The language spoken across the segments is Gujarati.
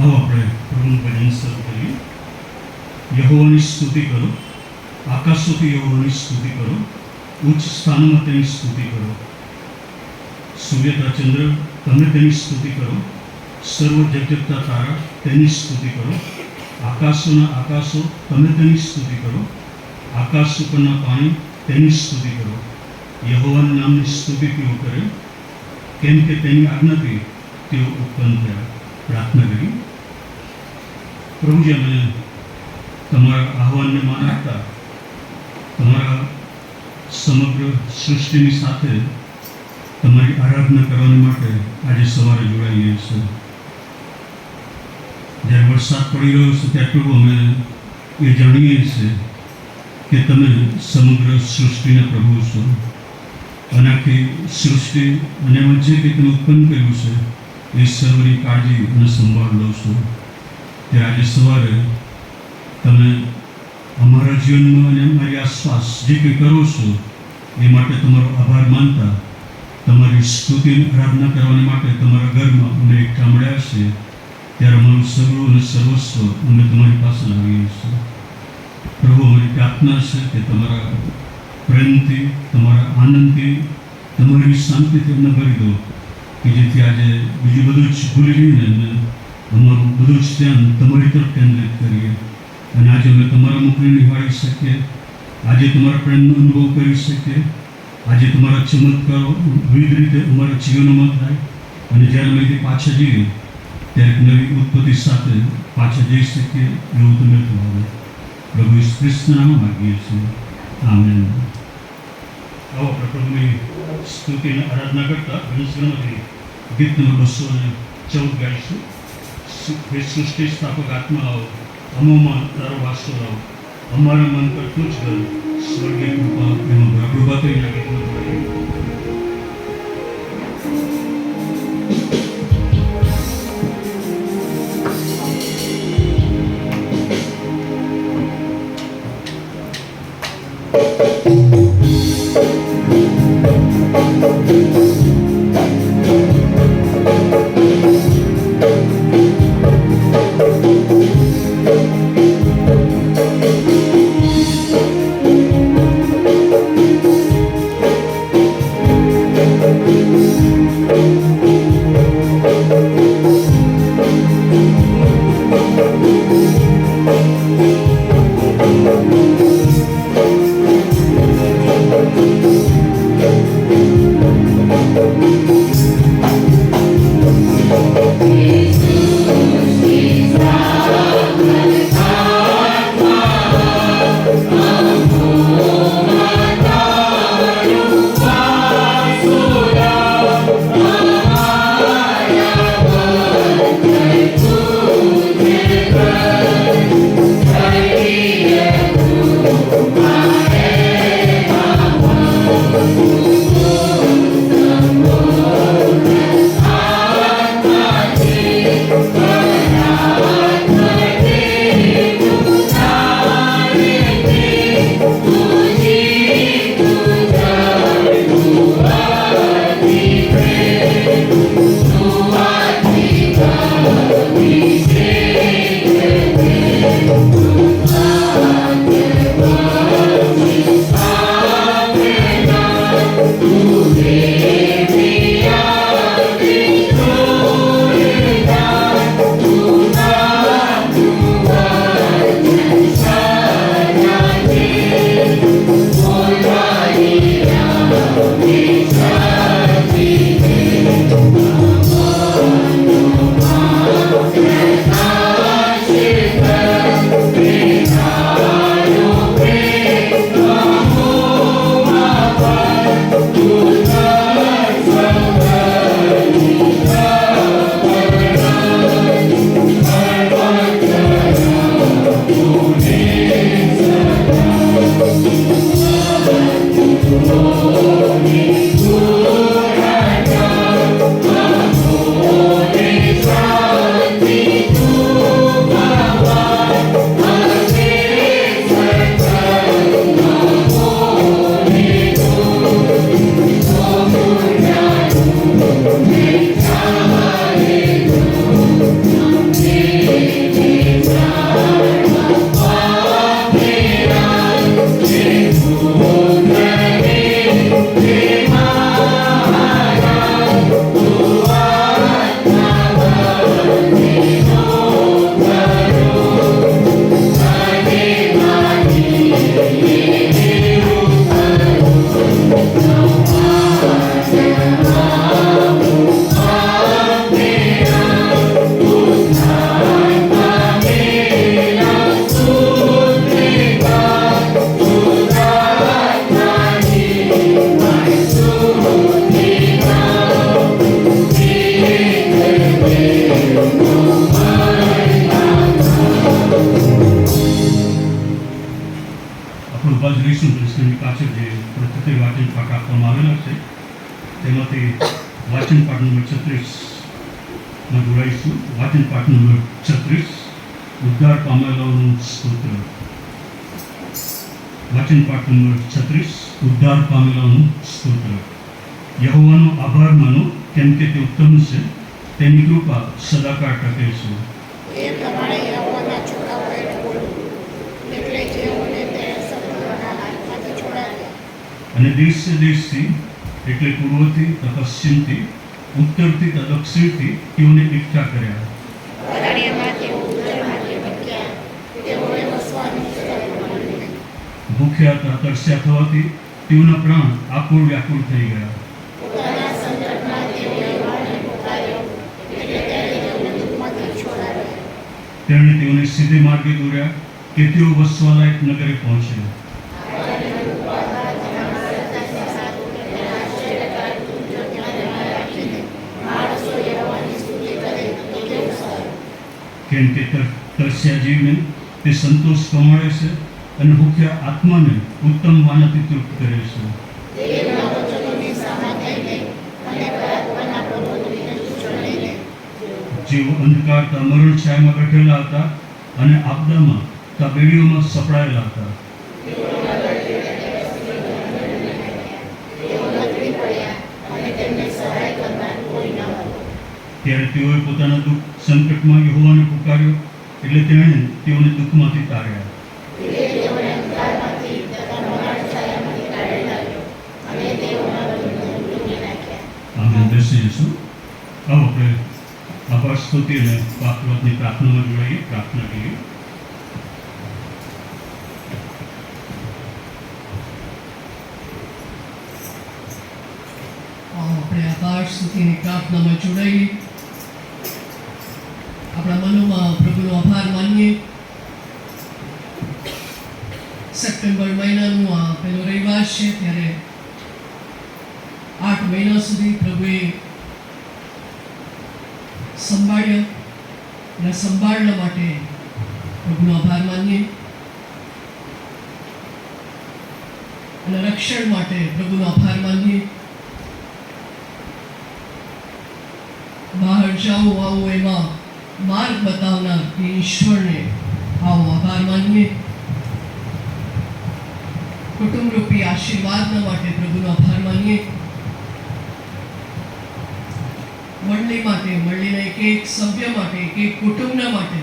આવો આપણે પ્રભુનું ભજન શરૂ કરીએ. યહોવાની સ્તુતિ કરો, આકાશોથી યહોવાની સ્તુતિ કરો, ઉચ્ચ સ્થાનમાં તેની સ્તુતિ કરો. સૂર્ય તથા ચંદ્ર તમે તેની સ્તુતિ કરો, સર્વ જગજગતા તારા તેની સ્તુતિ કરો. આકાશોના આકાશો તમે તેની સ્તુતિ કરો, આકાશ ઉપરના પાણી તેની સ્તુતિ કરો. યહોવાના નામની સ્તુતિ તેઓ કરે, કેમ કે તેની આજ્ઞાથી તેઓ ઉત્પન્ન થયા. પ્રાર્થના કરી. પ્રભુજી, અમે તમારા આહવાનને માન આપતા તમારા સમગ્ર સૃષ્ટિની સાથે તમારી આરાધના કરવાની માટે આજે સવારે જોડાઈએ છીએ. જ્યારે વરસાદ પડી રહ્યો છે ત્યારે પ્રભુ અમે એ જાણીએ છીએ કે તમે સમગ્ર સૃષ્ટિના પ્રભુ છો અને આખી સૃષ્ટિ અને એમાં જે કંઈ તમે ઉત્પન્ન કર્યું છે એ સર્વની કાળજી અને સંભાળ લો છો. ત્યારે આજે સવારે તમે અમારા જીવનમાં અને અમારી આસપાસ જે કંઈ કરો છો એ માટે તમારો આભાર માનતા તમારી સ્તુતિની આરાધના કરવાની માટે તમારા ઘરમાં અમે એકઠા મળ્યા છીએ. ત્યારે અમારું સર્વ અને સર્વસ્વ અમે તમારી પાસે લાવીએ છીએ. પ્રભુ, અમારી પ્રાર્થના છે કે તમારા પ્રેમથી, તમારા આનંદથી, તમારી શાંતિથી અમને ભરી દો કે જેથી આજે બીજું બધું જ ભૂલી જઈને અમારું બધું જ ધ્યાન તમારી તરફ કેન્દ્રિત કરીએ અને આજે અમે તમારા મુખને નિહાળી શકીએ, આજે તમારા પ્રેમનો અનુભવ કરી શકીએ, આજે તમારા ચમત્કારો વિવિધ રીતે અમારા જીવનમાં થાય અને જ્યારે અમે તે પાછા જઈએ ત્યારે નવી ઉત્પત્તિ સાથે પાછા જઈ શકીએ એવું તમે થવાનું. પ્રભુ ઈસુ ખ્રિસ્તના નામમાં માગીએ છીએ. આમેન. આવો આપણે પ્રભુની સ્તુતિને આરાધના કરતા ભજનમાંથી ગીત નંબર 214 ગાઈશું. હે સૃષ્ટિ સ્થાપક આત્માઓ, અમોમાં તારો વાસો લાવો, અમારા મન પર તું જ કર સ્વર્ગીય કૃપા એમાં કૃપા કરીને આ ગીતમાં જોડાઈએ. જોવા જ રહીશું દર્શનની પાછળ જે પ્રત્યેક વાચન પાઠ આપવામાં આવેલા છે તેમાંથી વાચન પાઠ નંબર 36માં જોડાઈશું. વાચન પાઠ નંબર 36, ઉદ્ધાર પામેલાઓનું સ્તોત્ર. વાચન પાઠ નંબર 36, ઉદ્ધાર પામેલાઓનું સ્તોત્ર. યહોવાનો આભાર માનો, કેમ કે તે ઉત્તમ છે, તેની કૃપા સદાકાળ ટકે છે. એ પ્રમાણે યહોવાના છોડાઓ હેઠળ બોલવું, એટલે જેઓને તેણે શત્રુઓના હાથમાંથી છોડાવ્યા. અને દેશથી એટલે પૂર્વથી તથા પશ્ચિમથી, ઉત્તરથી તથા દક્ષિણથી તેઓને એકઠા કર્યા. અરણ્યમાં તેઓ ઉત્તરમાંથી ભટક્યા, તેઓએ વસવાનું સ્થળ મળ્યું. ભૂખ્યા હતા, તરસ્યા થવાથી તેઓના પ્રાણ આકુળ વ્યાકુળ થઈ ગયા. પોતાના સંકટમાં તેઓએ યહોવાને પુકાર્યો, એટલે તેણે તેઓને દુઃખમાંથી છોડાવ્યા. તેણે તેઓને સીધે માર્ગે દોર્યા કે તેઓ વસવાલાયક નગરે પહોંચે. કેમ કે તરસ્યા જીવને તે સંતોષ કમાડે છે અને ભૂખ્યા આત્માને ઉત્તમ વાનાથી તૃપ્ત કરે છે. દેવના વચનોની સામા થઈને અને પરાત્પરના પ્રબોધનને ચૂંટણ લઈને જેઓ અંધકારતા મરણ છાયામાં બેઠેલા હતા અને આપદામાં તબેડીઓમાં સપડાયેલા હતા. તેઓ નકળી પડ્યા અને તેમને સહાય કરનાર કોઈ ન હતું. ત્યારે તેઓએ પોતાના દુઃખ સંકટમાં યહોવાને પુકાર્યો, એટલે તેણે તેઓને દુઃખમાંથી તાર્યા. તે તેઓને અંધકારમાંથી તથા મરણ છાયામાંથી કાઢી લાવ્યો અને તેઓના બંધનો તોડી નાખ્યા. આમે બેસી જશું. આવો આપણે આભાર સ્તુતિ અને પાકવાદની પ્રાર્થનામાં જોડાઈએ, પ્રાર્થના કરીએ. આપણે આભાર સ્તુતિની પ્રાર્થનામાં જોડાઈએ. આપણા મનોમાં પ્રભુનો આભાર માનીએ. સપ્ટેમ્બર મહિનાનું આ પહેલો રવિવાર છે, ત્યારે 8 મહિના સુધી પ્રભુએ સંભાળ્યા અને સંભાળવા માટે પ્રભુનો આભાર માનીએ. અને રક્ષણ માટે પ્રભુનો આભાર માનીએ. બહાર જાઓ આવો એમાં માર્ગ બતાવનાર એ ઈશ્વરને આવો આભાર માનીએ. કુટુંબરૂપી આશીર્વાદના માટે પ્રભુનો આભાર માનીએ. મંડળી માટે, મંડળીના એક સભ્ય માટે, એક કુટુંબના માટે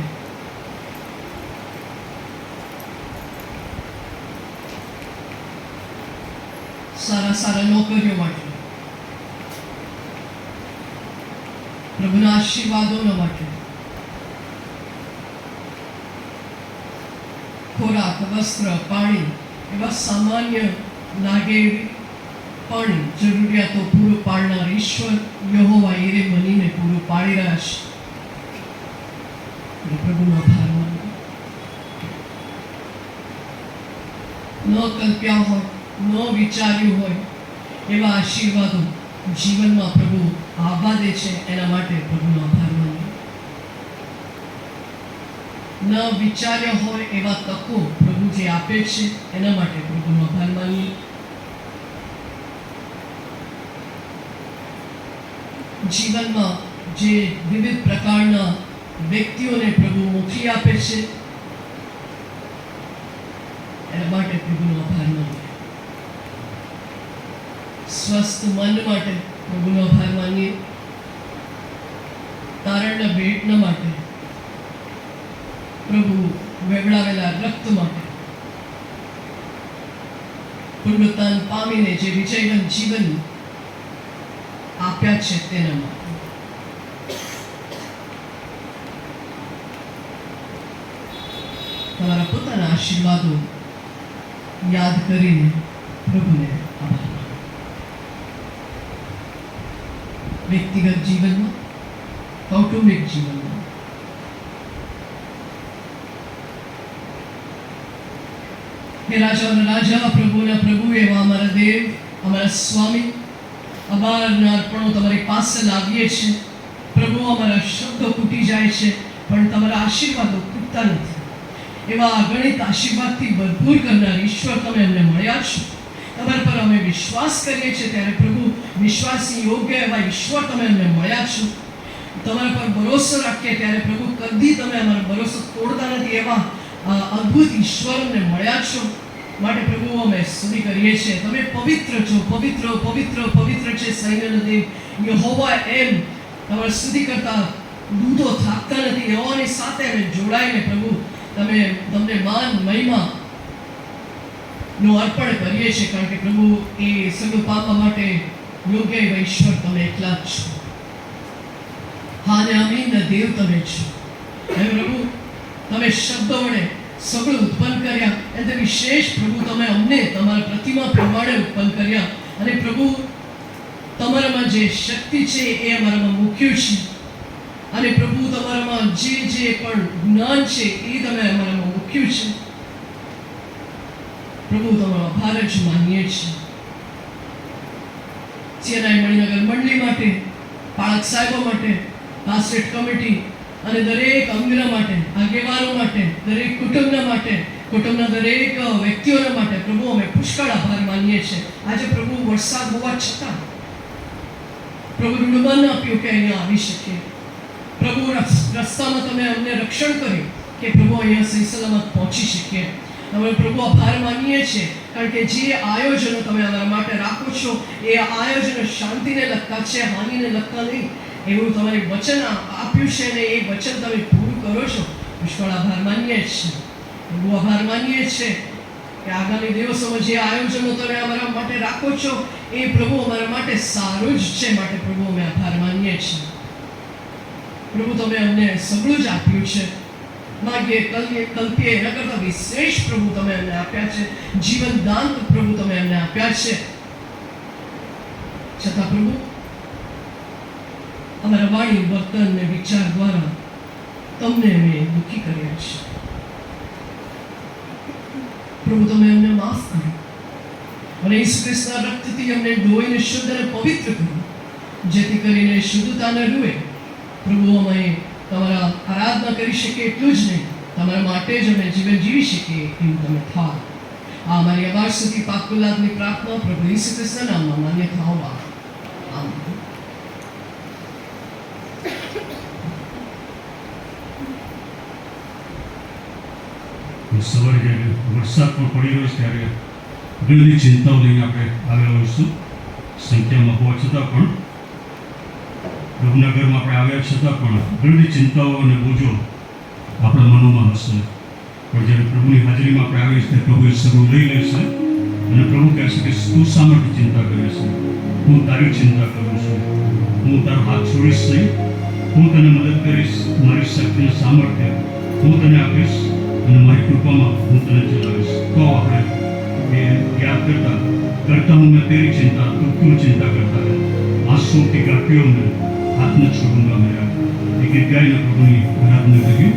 સારા નોકરીઓ માટે, પ્રભુના આશીર્વાદોના માટે, ખોરાક, વસ્ત્ર, પાણી એવા સામાન્ય લાગે એવી પણ જરૂરિયાતો પૂરું પાડનાર ઈશ્વર યહોવા એરે બનીને પૂરું પાડી રહ્યા છે. પ્રભુનો આભાર માનો. ન કલ્પ્યા હોય, ન વિચાર્યું હોય એવા આશીર્વાદો જીવનમાં પ્રભુ આવવા દે છે, એના માટે પ્રભુનો આભાર માનો. ન વિચાર્યા હોય એવા તકો પ્રભુ જે આપે છે, એના માટે પ્રભુનો આભાર માનીએ. જીવનમાં જે વિવિધ પ્રકારના વ્યક્તિઓને પ્રભુ મોકલી આપે છે, એના માટે પ્રભુનો આભાર માનીએ. સ્વસ્થ મન માટે પ્રભુનો આભાર માનીએ. તારણના ભેટના માટે, પ્રભુ વેવડાવેલા રક્ત માટે, પુનરુત્થાન પામીને જે વિજયવંત જીવન આપ્યા છે તેના માટે. તમારા પોતાના આશીર્વાદો યાદ કરીને પ્રભુને આભાર. વ્યક્તિગત જીવનમાં, કૌટુંબિક જીવનમાં, હે રાજાઓના રાજા, પ્રભુના પ્રભુ એવા અમારા દેવ, અમારા સ્વામી, અમારના અર્પણો તમારી પાસે લાવીએ છીએ. પ્રભુ, અમારા શબ્દો ખૂટી જાય છે, પણ તમારા આશીર્વાદો ખૂટતા નથી. એવા અગણિત આશીર્વાદથી ભરપૂર કરનાર ઈશ્વર તમે અમને મળ્યા છો. તમારા પર અમે વિશ્વાસ કરીએ છીએ ત્યારે પ્રભુ વિશ્વાસની યોગ્ય એવા ઈશ્વર તમે અમને મળ્યા છો. તમારા પર ભરોસો રાખીએ ત્યારે પ્રભુ કદી તમે અમારો ભરોસો તોડતા નથી એવા અદ્ભુત ઈશ્વર અમને મળ્યા છો. માટે પ્રભુ અમે સ્તુતિ કરીએ છીએ. તમે પવિત્ર છો, પવિત્ર પવિત્ર પવિત્ર છે સૈન્યનો દેવ યહોવા. એમ તમારી સ્તુતિ કરતા દૂતો થાકતા નથી. એવાની સાથે અમે જોડાઈને પ્રભુ તમને માન મહિમા નું અર્પણ કરીએ છીએ, કારણ કે પ્રભુ એ સગું પામવા માટે યોગ્ય એવા ઈશ્વર તમે એકલા જ છો. હા ને અમીનના દેવ તમે છો. હે પ્રભુ, તમે શબ્દો વડે સગળું ઉત્પન્ન કર્યા, એટલે વિશેષ પ્રભુ તમે અમને તમારા પ્રતિમા પ્રમાણે ઉત્પન્ન કર્યા. અને પ્રભુ તમારામાં જે શક્તિ છે એ અમારામાં મૂક્યું છે. અને પ્રભુ તમારામાં જે પણ જ્ઞાન છે એ તમે અમારામાં મૂક્યું છે. પ્રભુ તમારો આભાર જ માનીએ છીએ. CNI મણિનગર મંડળી માટે, પાળક સાહેબો માટે, પાસ્ટેટ કમિટી અને દરેક અંગના માટે, આગેવાનો માટે, દરેક કુટુંબના માટે, કુટુંબના દરેક વ્યક્તિઓના માટે પ્રભુ અમે પુષ્કળ આભાર માનીએ છીએ. આજે પ્રભુ વરસાદ હોવા છતાં પ્રભુ રૂડુમાન આપ્યું કે અહીંયા આવી શકીએ. પ્રભુ રસ્તામાં તમે અમને રક્ષણ કર્યું કે પ્રભુ અહીંયા સહી સલામત પહોંચી શકીએ. અમે પ્રભુ આભાર માનીએ છીએ, કારણ કે જે આયોજનો તમે અમારા માટે રાખો છો એ આયોજનો શાંતિને લગતા છે, હાનિને લગતા નહીં. એવું તમારે વચન આપ્યું છે અને એ વચન તમે પૂરું કરો છો. પુષ્કળ આભાર માનીએ છીએ. પ્રભુ આભાર માનીએ છીએ કે આગામી દિવસોમાં જે આયોજનો તમે અમારા માટે રાખો છો એ પ્રભુ અમારા માટે સારું જ છે. માટે પ્રભુ અમે આભાર માનીએ છીએ. પ્રભુ તમે અમને સગળું જ આપ્યું છે. માગીએ કલ્પીએ એના કરતાં વિશેષ પ્રભુ તમે અમને આપ્યા છે. જીવનદાન પ્રભુ તમે અમને આપ્યા છે. છતાં પ્રભુ અમારા વાણી, વર્તન અને વિચાર દ્વારા તમને અમે દુઃખી કર્યા છે. પ્રભુ તમે અમને માફ કરો અને ઈસુ ખ્રિસ્તના રક્તથી અમને ધોઈને શુદ્ધ અને પવિત્ર કરો, જેથી કરીને શુદ્ધતાને રૂએ પ્રભુ અમે તમારા આરાધના કરી શકીએ. એટલું જ નહીં, તમારા માટે જ અમે જીવન જીવી શકીએ એવું તમે થાઓ. આ અમારી અવાર સુધી પાકુલાદની પ્રાર્થના પ્રભુ ઈસુ ખ્રિસ્તના નામમાં માન્ય થાઓ. આમીન. સવારે જ્યારે વરસાદ પણ પડી રહ્યો છે ત્યારે ઘણી બધી ચિંતાઓ લઈને આપણે આવ્યા હોઈશું. સંખ્યામાં હોવા છતાં પણ, પ્રભુના ઘરમાં આપણે આવ્યા છતાં પણ ઘણી બધી ચિંતાઓ અને બોજો આપણા મનોમાં હશે. પણ જ્યારે પ્રભુની હાજરીમાં આપણે આવીએ છીએ પ્રભુ એ સગું લઈ લેશે અને પ્રભુ કહે છે કે તું શા માટે ચિંતા કરે છે? હું તારી ચિંતા કરું છું. હું તારો હાથ છોડીશ નહીં. હું તને મદદ કરીશ. મારી શક્તિનું સામર્થ્ય હું તને આપીશ અને મારી કૃપામાં હું તને ચલાવીશ. તો આપણે એ યાદ કરતા हूँ मैं तेरी चिंता, तू क्यों चिंता करता है? आंसू की गांठियों में हाथ न छोड़ूंगा मेरा. एक गीत गाઈને પ્રભુની આરાધના કરીએ.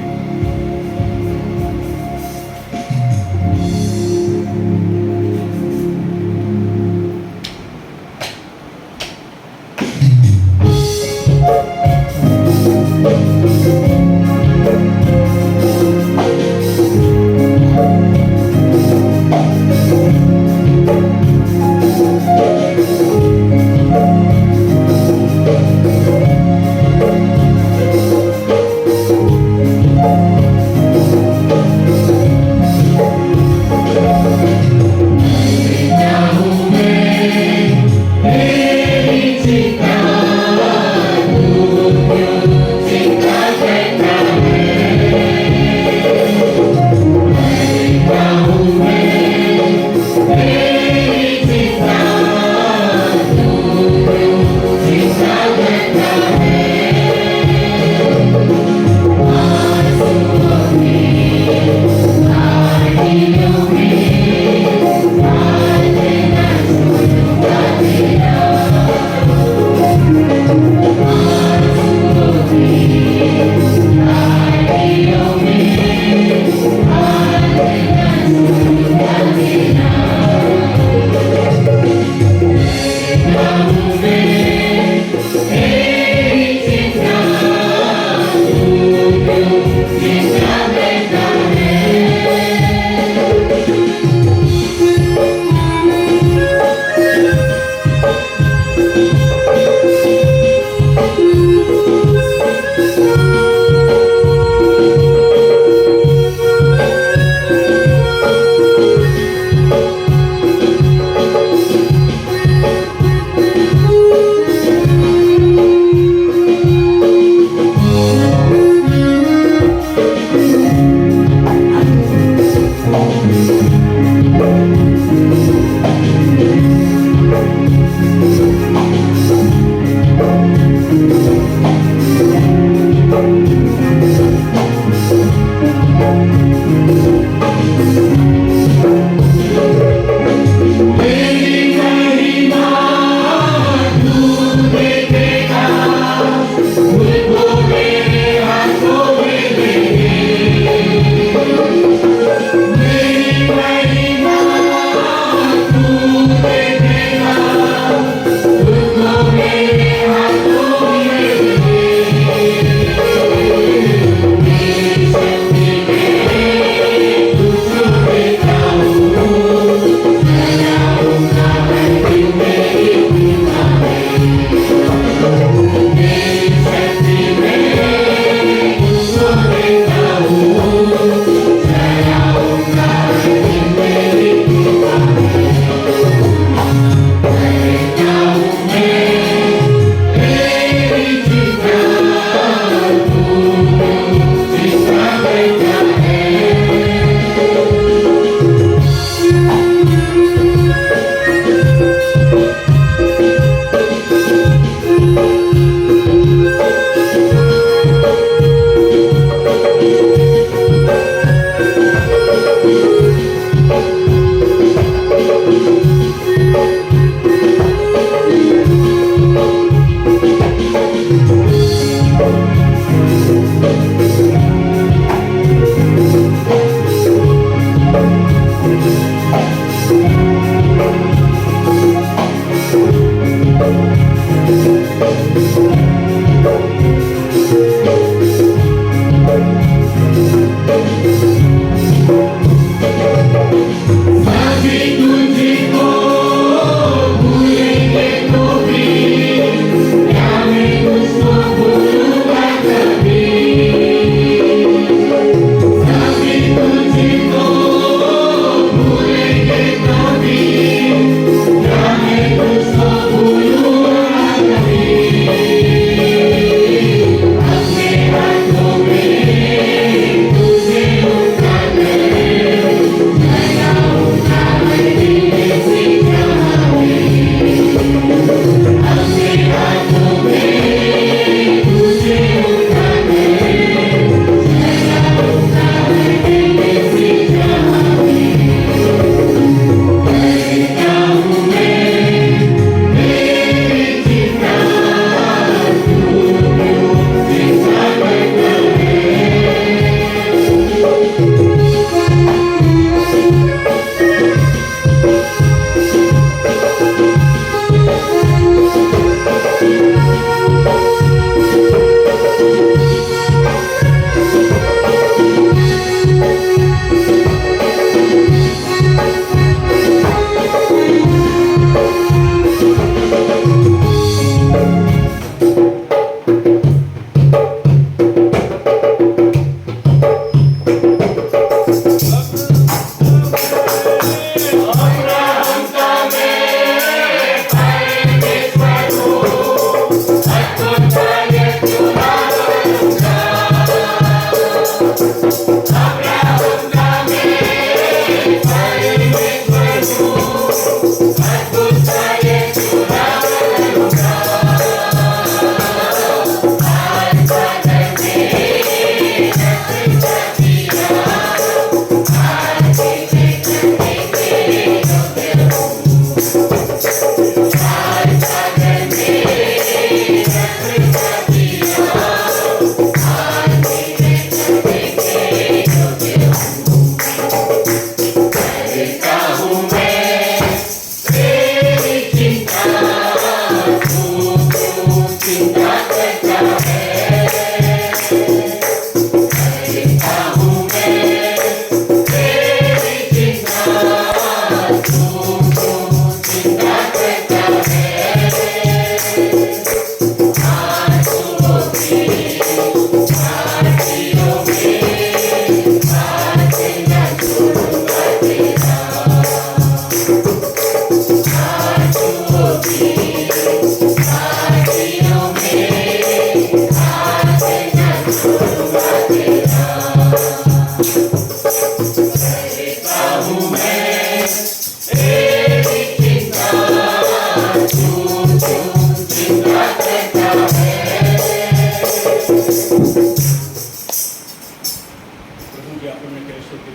અંગે આપણને કહેશો કે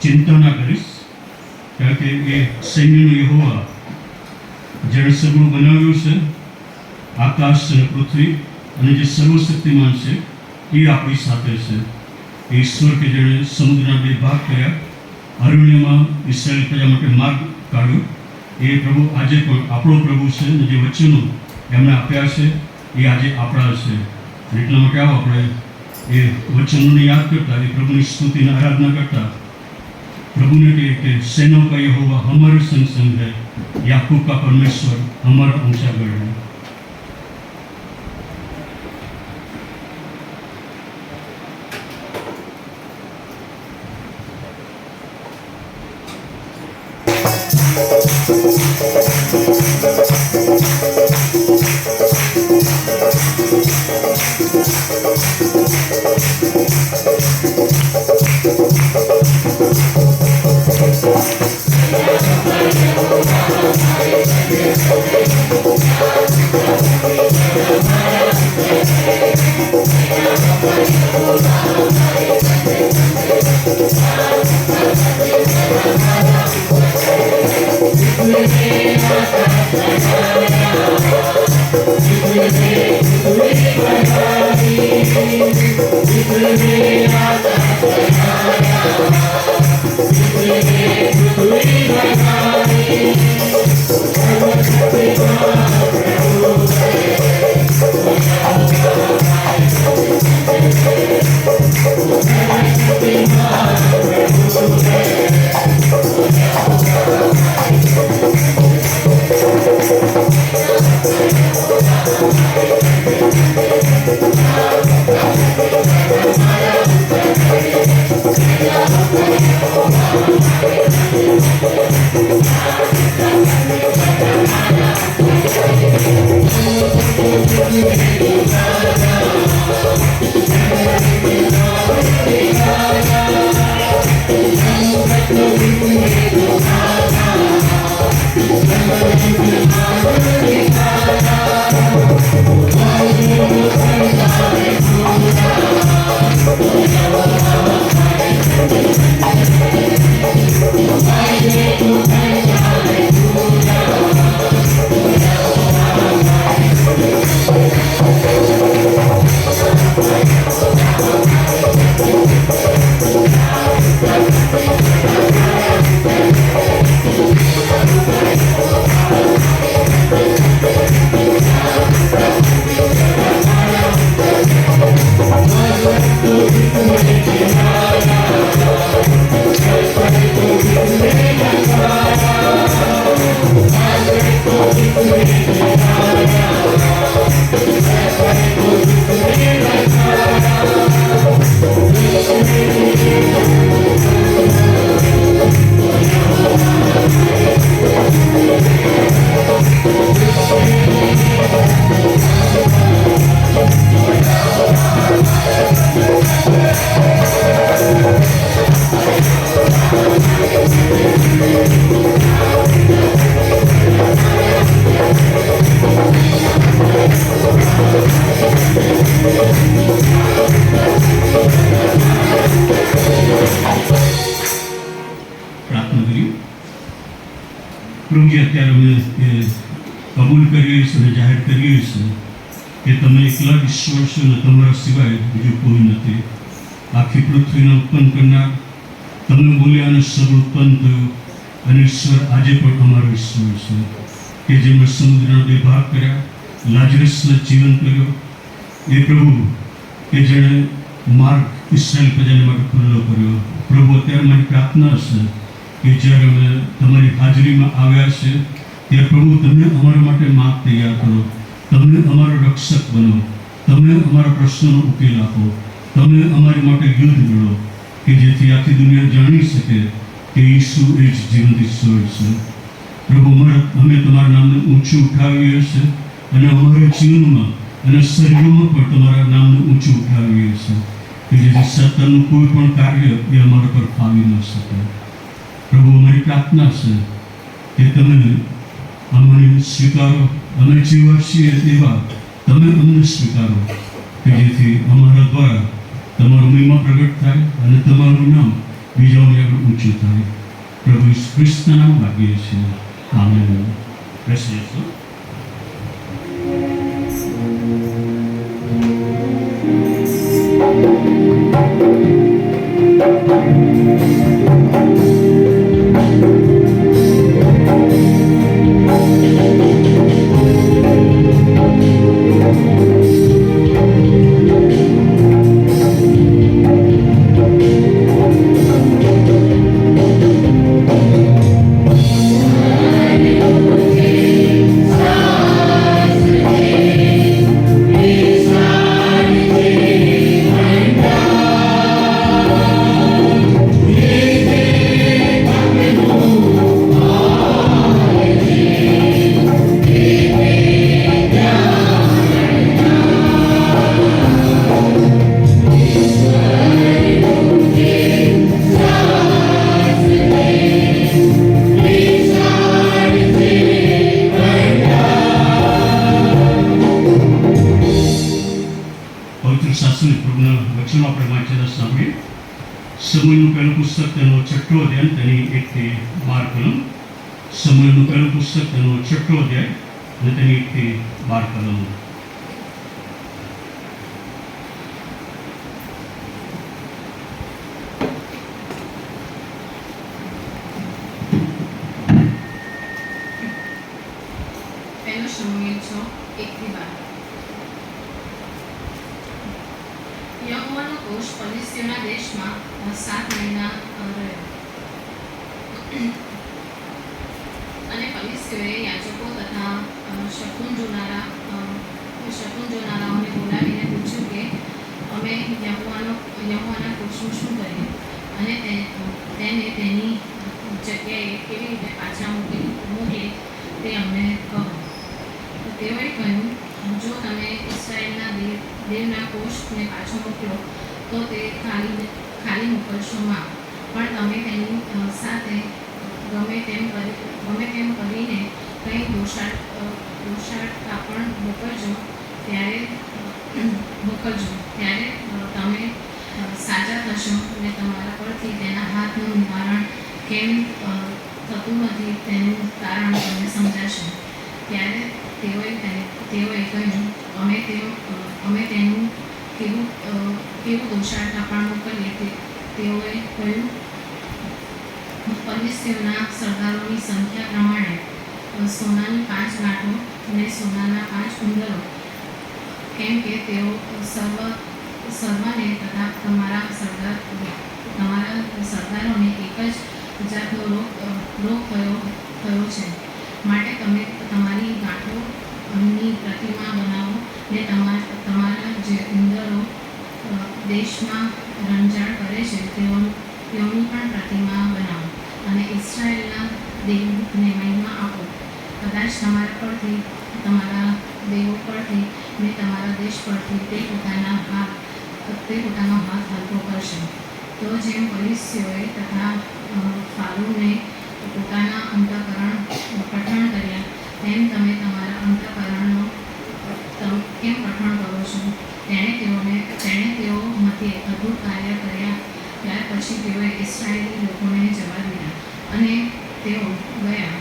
ચિંતા ના કરીશ, કારણ કે એ સૈન્યનો યહોવા જેણે સગળું બનાવ્યું છે, આકાશ અને પૃથ્વી અને જે સર્વશક્તિમાન છે એ આપણી સાથે છે. એ ઈશ્વર કે જેણે સમુદ્રના 2 ભાગ કર્યા, અરણ્યમાં ઇસ્રાયેલ પ્રજા માટે માર્ગ કાઢ્યો, એ પ્રભુ આજે પણ આપણો પ્રભુ છે અને જે વચનો એમણે આપ્યા છે એ આજે આપણા છે. એટલા માટે આવો આપણે એ વચનોને યાદ કરતા, એ પ્રભુની સ્તુતિને આરાધના કરતા, प्रभु ने कहे कि सेनाओं का यहोवा हमारे संग संग है, याकूब का परमेश्वर हमारा ऊंचा गढ़ है. કબૂલ કરીએ છીએ અને જાહેર કરીએ છીએ કે તમે એકલા જ ઈશ્વર છો અને તમારા સિવાય બીજું કોઈ નથી. આખી પૃથ્વીને ઉત્પન્ન કરનાર, તમે બોલ્યા અને સબ ઉત્પન્ન થયું, અને ઈશ્વર આજે પણ અમારો ઈશ્વર છે કે જેમણે સમુદ્રના 2 ભાગ કર્યા, લાજરસને જીવન કર્યો, એ પ્રભુ કે જેણે માર્ગ ઇસ્રાયેલ પ્રજાને માટે ખુલ્લો કર્યો. પ્રભુ અત્યારે મારી પ્રાર્થના છે કે જ્યારે અમે તમારી હાજરીમાં આવ્યા છે ત્યારે પ્રભુ તમે અમારા માટે માર્ગ તૈયાર કરો, તમે અમારો રક્ષક બનો, તમે અમારા પ્રશ્નોનો ઉકેલ આપો, તમે અમારી માટે યુદ્ધ લડો, કે જેથી આખી દુનિયા જાણી શકે કે ઈસુ એ જ જીવંત ઈશ્વર છે. પ્રભુ અમે તમારા નામને ઊંચું ઉઠાવીએ છીએ અને અમારા જીવનમાં અને શરીરોમાં પણ તમારા નામને ઊંચું ઉઠાવીએ છીએ કે જેથી સત્તાનું કોઈ પણ કાર્ય એ અમારા પર ફાવી ન શકે. પ્રભુ અમારી પ્રાર્થના છે કે તમે અમને સ્વીકારો, અમે જેવા છીએ એવા તમે અમને સ્વીકારો, કે જેથી અમારા દ્વારા તમારો મહિમા પ્રગટ થાય અને તમારું નામ બીજાઓની આગળ ઊંચું થાય. પ્રભુ ઈસુ ખ્રિસ્તના નામ માગીએ છીએ. આમેન. બેસી જશો. શાસ્ત્રી પ્રભુના વચનો આપણે વાંચેલા સાંભળીએ. સમૂએલનું પહેલું પુસ્તક તેનો 6ઠ્ઠો અધ્યાય તેની 1 થી 12 કલમ. સમૂએલનું પહેલું પુસ્તક તેનો 6ઠ્ઠો અધ્યાય અને તેની 1 થી 12 કલમ. પહેલો શમૂએલ 6:1-12. યહોવાનો કોષ ફલિસ્તીઓના દેશમાં 7 મહિના રહ્યો. અને ફલિસ્તીઓએ યાજકો તથા શકુન જોનારાઓને બોલાવીને પૂછ્યું કે અમે યહોવાના કોષનું શું કરીએ અને તેને તેની જગ્યાએ કેવી રીતે પાછા મોકલે તે અમને કહો. તેઓએ કહ્યું, જો તમે ઇસ્રાયેલના દેવના કોષને પાછો મોકલો તો તે ખાલી મોકલશો માં, પણ તમે તેની સાથે ગમે તેમ કરીને કંઈ દોષાળતા પણ મોકલજો, ત્યારે તમે સાજા થશો અને તમારા પરથી તેના હાથનું નિવારણ કેમ થતું નથી તેનું કારણ તમને સમજાશે. ત્યારે તેઓએ કહ્યું, અમે તેનું કેવું દોષાળતા પણ મોકલીએ. તેઓએ કહ્યું, ફલિસ્તીઓના સરદારોની સંખ્યા પ્રમાણે સોનાની 5 ગાંઠો અને સોનાના 5 ઉંદરો, કેમ કે તેઓ સર્વને તથા તમારા સરદારોને એક જ જાતનો રોગ થયો છે. માટે તમે તમારી ગાંઠોની પ્રતિમા બનાવો ને તમારા જે ઉંદરો દેશમાં રંજાડ કરે છે તેઓની પણ પ્રતિમા બનાવો અને ઇસ્રાયેલના દેવને મહિમા આપો. કદાચ તમારા પરથી, તમારા દેવો પરથી ને તમારા દેશ પરથી તે પોતાનો હાથ હલકો કરશે. તો જેમ ફલિસ્તીઓએ તથા ફારૂને પોતાના અંતઃકરણ પઠણ કર્યા, તેમ તમે તમારા અંતઃકરણનો કેમ પઠણ કરો છો? તેણે તેઓ મધ્યે અદ્ભુત કાર્ય કર્યા. ત્યાર પછી તેઓએ ઇસ્રાયેલી લોકોને જવા દીધા અને તેઓ ગયા.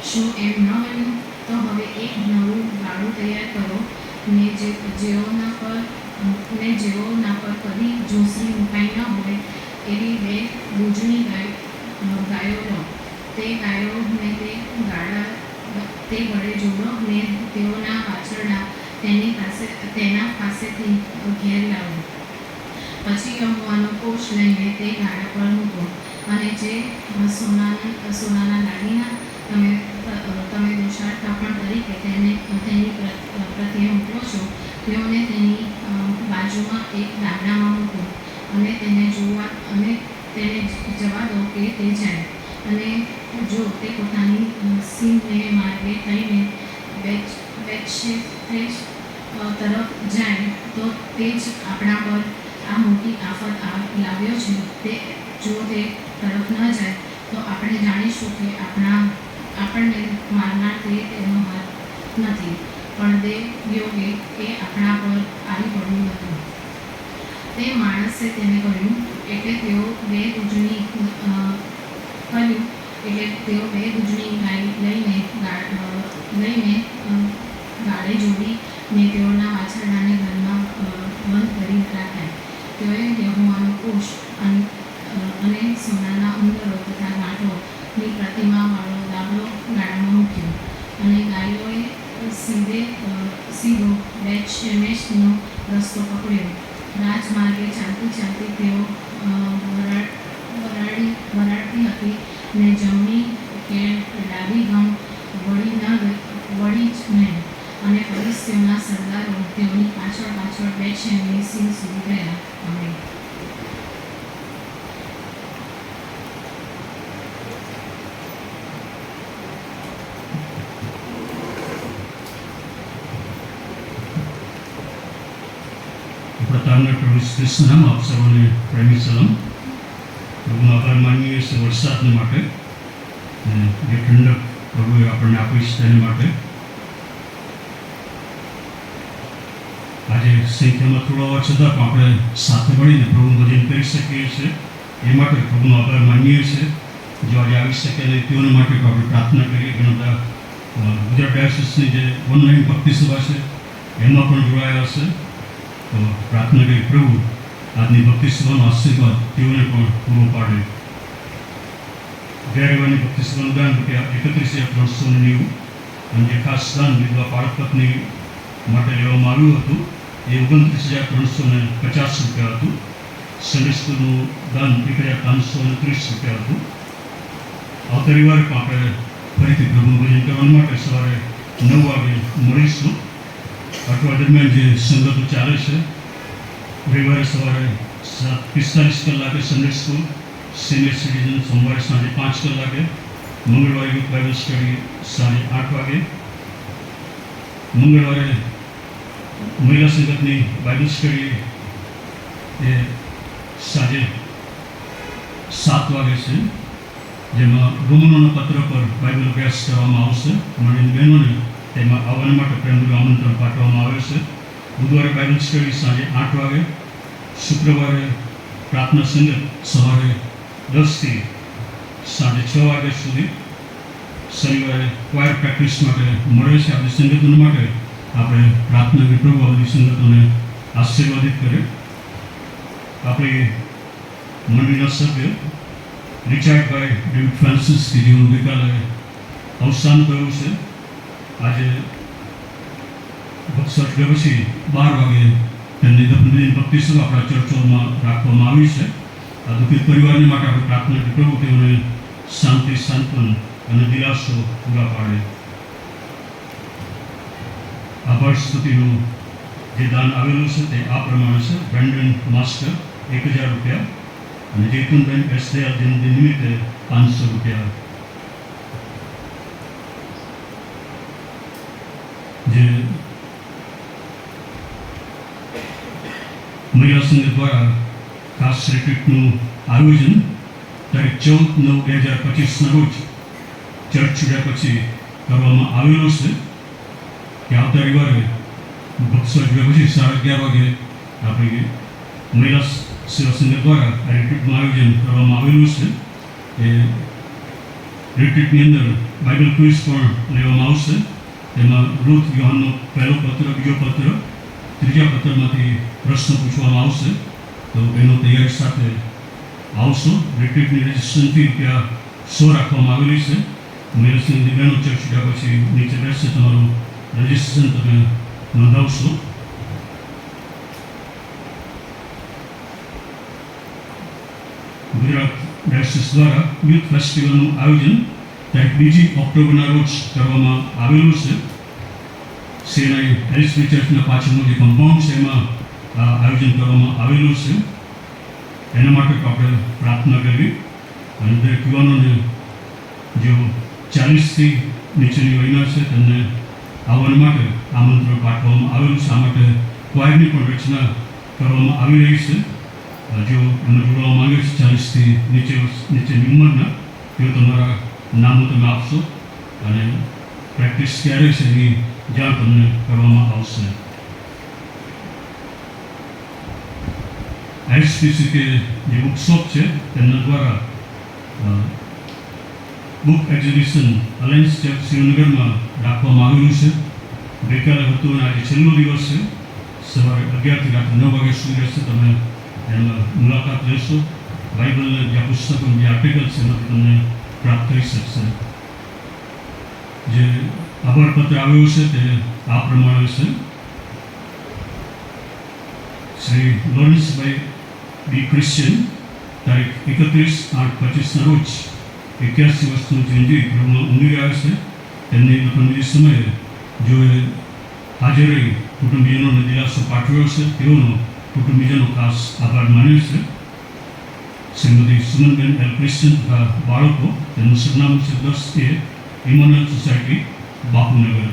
શું એમ ન બન્યું? તો હવે એક નવું ગાડું તૈયાર કરો ને જેઓના પર કદી જોસરી મુકાઈ ન હોય એવી 2 દૂધની ગાયો લો. તે ગાયોને તે વડે જોડો ને તેઓના વાછરડા તેના પાસેથી ઘેર લાવો. પછી યહોવાનો કોષ લઈને તે ગાડા પર મૂકો અને જે સોનાના દાગીના તમે દોષાળતાપણ તરીકે તેની પ્રત્યે મોકલો છો, તેઓને તેની બાજુમાં એક દાગડામાં મૂકો અને તેને જવા દો કે તે જાય. અને જો તે પોતાની સીમને માર્ગે થઈને બેતશેમેશ તરફ જાય તો તે જ આપણા પર આ મોટી આફત લાવ્યો છે. જો તે તરફ ન જાય તો આપણે જાણીશું કે આપણને મારનાર તેનો હાથ નથી, પણ દેવયોગે એ આપણા પર આવી પડ્યું હતું. તે માણસે તેને કહ્યું. એટલે તેઓ બે દૂધની ગાય લઈને ગાળે જોડીને તેઓના વાછરડાને ઘરમાં બંધ કરી રાખ્યા. તેઓએ યહોવાનો કોષ અને સોનાના ઉંદરો તથા ગાંઠોની પ્રતિમાવાળો દાબલો ગાળામાં મૂક્યો. અને ગાયોએ સીધો બેથશેમેશનો રસ્તો પકડ્યો. રાજમાર્ગે ચાલતી ચાલતી તેઓ વરાળતી હતી ને જમણી કે ડાબી ગમ વળી જ નહીં. અને ફલિસ્તીઓના સરદારો તેઓની પાછળ પાછળ બેથશેમેશ સુધી ગયા. આમેન. પ્રતાપના પ્રભુ કૃષ્ણ નામ આપ સર્વને પ્રેમી સલામ. પ્રભુનો આભાર માનીએ છીએ વરસાદને માટે, જે ઠંડક પ્રભુએ આપણને આપી છે તેને માટે. આજે સંખ્યામાં થોડા હોવા છતાં પણ આપણે સાથે મળીને પ્રભુનું ભજન કરી શકીએ છીએ. એ માટે પ્રભુનો આભાર માનીએ છીએ. જો આજે આવી શકે નહીં તેઓને માટે આપણે પ્રાર્થના કરીએ. ઘણા બધા ગુજરાત ડાયોસિસની જે ઓનલાઈન ભક્તિ સભા છે એમાં પણ જોડાયા હશે. તો પ્રાર્થના કરી પ્રભુ આજની ભક્તિ સભાનો આશીર્વાદ તેઓને પણ પૂરો પાડે. ગેરવાની ભક્તિ સભાનું દાન ₹31,390 અને જે ખાસ દાન વિધવા બાળક પત્ની માટે લેવામાં આવ્યું હતું એ ₹29,350 હતું. સન્ડે સ્કૂલનું દાન ₹1,530 હતું. આવતા રવિવારે પણ આપણે ફરીથી પ્રભુનું ભજન કરવા માટે સવારે 9 વાગે મળીશું. અઠવાડિયા દરમિયાન જે સંગતો ચાલે છે, રવિવારે સવારે 7:45 સન્ડે સ્કૂલ, સિનિયર સિટીઝન સોમવારે સાંજે 5 મંગળવારે યુથ બાઇબલ સ્ટડી સાંજે 8 વાગે, મંગળવારે મહિલા સંગતની બાઇબલ સ્ટડી એ સાંજે 7 વાગે છે, જેમાં રોમનોના પત્ર પર બાઇબલ અભ્યાસ કરવામાં આવશે. અમારી બહેનોને તેમાં આવવા માટે પ્રેમભર્યું આમંત્રણ પાઠવવામાં આવે છે. બુધવારે બાઇબલ સ્ટડી સાંજે 8 વાગે, શુક્રવારે પ્રાર્થના સંગત સવારે 10 થી સાંજે 6 વાગ્યા સુધી, શનિવારે ક્વાયર પ્રેક્ટિસ માટે મળે છે. આપણી સંગતો માટે આપણે પ્રાર્થના પ્રભુ આ બધી સંગતોને આશીર્વાદિત કરે. આપણી મંડળીના સભ્ય રિચાર્ડભાઈ ડેવિડ ફ્રાન્સિસ કે જેનું ગઈકાલે અવસાન થયું છે, આજે 62 પછી 12 વાગે તેમની દફનવિધિની ભક્તિ સભા આપણા ચર્ચોમાં રાખવામાં આવી છે. આ દુઃખિત પરિવારને માટે આપણે પ્રાર્થના કરી પ્રભુ તેઓને શાંતિ, સાંત્વન અને દિલાસો પૂરા પાડે. આભાર સ્તુતિનું જે દાન આવેલું છે તે આ પ્રમાણે છે. બ્રેન્ડન માસ્ટર ₹1000 અને જૈતુનબેન એસદયાલ જન્મદિન નિમિત્તે ₹500. જે મહિલા સંઘ દ્વારા ખાસ રિટ્રીટનું આયોજન તારીખ 14/9/2025 રોજ ચર્ચ છૂટ્યા પછી કરવામાં આવેલું છે. કે આવતા રવિવારે બક્સર છૂટ્યા પછી 11:30 વાગે આપણી મહિલા સેવા સંઘ દ્વારા આ રિટ્રીટનું આયોજન કરવામાં આવેલું છે. એ રિટ્રીટની અંદર બાઇબલ ક્વિઝ પણ લેવામાં આવશે. તેમાં રૂથ યોહાનનો પહેલો પત્ર, બીજો પત્ર, ત્રીજા પત્રમાંથી પ્રશ્ન પૂછવામાં આવશે. તો એનો તૈયારી સાથે આવશો. રિટ્રીટની રજિસ્ટ્રેશન ફી ₹100 રાખવામાં આવેલી છે. મહિલા સંઘની બહેનો ચર્ચ છૂટ્યા પછી નીચે રહેશે, તમારું રજિસ્ટ્રેશન તમે નોંધાવશો. ગુજરાત ડાયોસિસ દ્વારા યુથ ફેસ્ટિવલનું આયોજન તારીખ 2 ઓક્ટોબરના રોજ કરવામાં આવેલું છે. સેનાઈ એલએસપી ચર્ચના પાછળનું જે કમ્પાઉન્ડ છે એમાં આ આયોજન કરવામાં આવેલું છે. એના માટે આપણે પ્રાર્થના કરવી અને દરેક યુવાનોને જેઓ 40થી નીચેની વયના છે તેમને આવવા માટે આમંત્રણ પાઠવવામાં આવેલું છે. આ માટે ક્વાયરની પણ રચના કરવામાં આવી રહી છે. જેઓ એમને જોડવા માંગે છે 40થી નીચેની ઉંમરના, તેઓ તમારા નામો તમે આપશો અને પ્રેક્ટિસ ક્યારે છે એની જાણ તમને કરવામાં આવશે. એસપીસી કે જે બુક શોપ છે તેમના દ્વારા બુક એક્ઝિબિશન અલાયન્સ ચર્ચ શ્રીનગરમાં રાખવામાં આવેલું છે. ગઈકાલે હતું અને આજે છેલ્લો દિવસ છે. સવારે 11 થી રાત્રે 9 વાગ્યા સુધી રહેશે. તમે એમાં મુલાકાત લેશો. બાઇબલના જે પુસ્તકો જે આર્ટિકલ છે એમાંથી તમને પ્રાપ્ત થઈ શકશે. જે આભાર પત્ર આવ્યો છે તે આ પ્રમાણે છે. શ્રી લોરેન્સભાઈ બી ક્રિશ્ચિયન, તારીખ 31/8/25ના રોજ 81 વર્ષનું જીંદગી પ્રભુમાં ઊંઘી ગયા છે. તેમની દફનવિધિ સમયે જોએ હાજર રહી કુટુંબીજનોને દિલાસો પાઠવ્યો છે. તેઓનો કુટુંબીજનો ખાસ આભાર માન્યો છે. શ્રીમતી સુમનબેન એલ ક્રિશ્ચિયન તથા બાળકો, તેમનું સરનામું છે 10A ઇમોનલ સોસાયટી, બાપુનગર.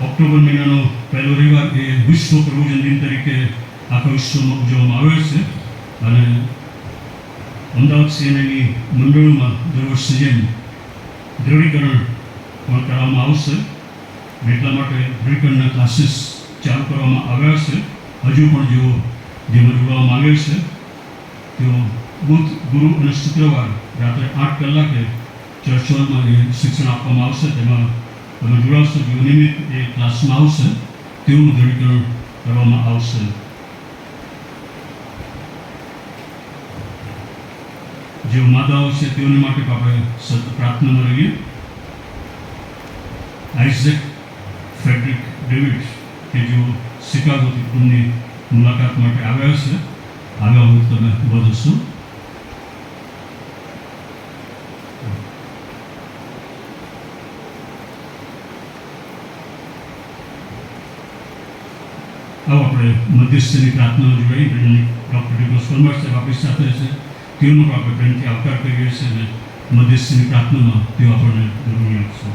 ઓક્ટોબર મહિનાનો પહેલો રવિવાર એ વિશ્વ પ્રભુજન દિન તરીકે આખા વિશ્વમાં ઉજવવામાં આવે છે. અને અમદાવાદ શહેરની મંડળોમાં દર વર્ષની જેમ દ્રઢીકરણ પણ કરવામાં આવશે. એટલા માટે દ્રઢીકરણના ક્લાસીસ ચાલુ કરવામાં આવ્યા છે. હજુ પણ જેમાં જોડવા માંગે છે તેઓ બુધ, ગુરુ અને શુક્રવાર રાત્રે 8 કલાકે ચર્ચ હોલમાં એ શિક્ષણ આપવામાં આવશે. તેમાં તમે જોડાશો. જેઓ નિયમિત એ ક્લાસમાં આવશે તેવું દ્રઢીકરણ કરવામાં આવશે. જેઓ માતાઓ છે તેઓને માટે આપણે સતત પ્રાર્થનામાં રહીએ. આઇઝેક ફ્રેડરિક ડેવિડ કે જેઓ શિકાગોથી કુટુંબની મુલાકાત માટે આવ્યા છે, આવ્યા હોય તમે ઉભા થશો. આવો આપણે મધ્યસ્થની પ્રાર્થનામાં જોડાઈ. ડૉક્ટર ડિકોસ પરમાર સાહેબ આપણી સાથે છે. તેઓનો પણ આપણે પ્રેમથી આવકાર કરીએ છીએ અને મધ્યસ્થની પ્રાર્થનામાં તેઓ આપણને જોડણી આપશે.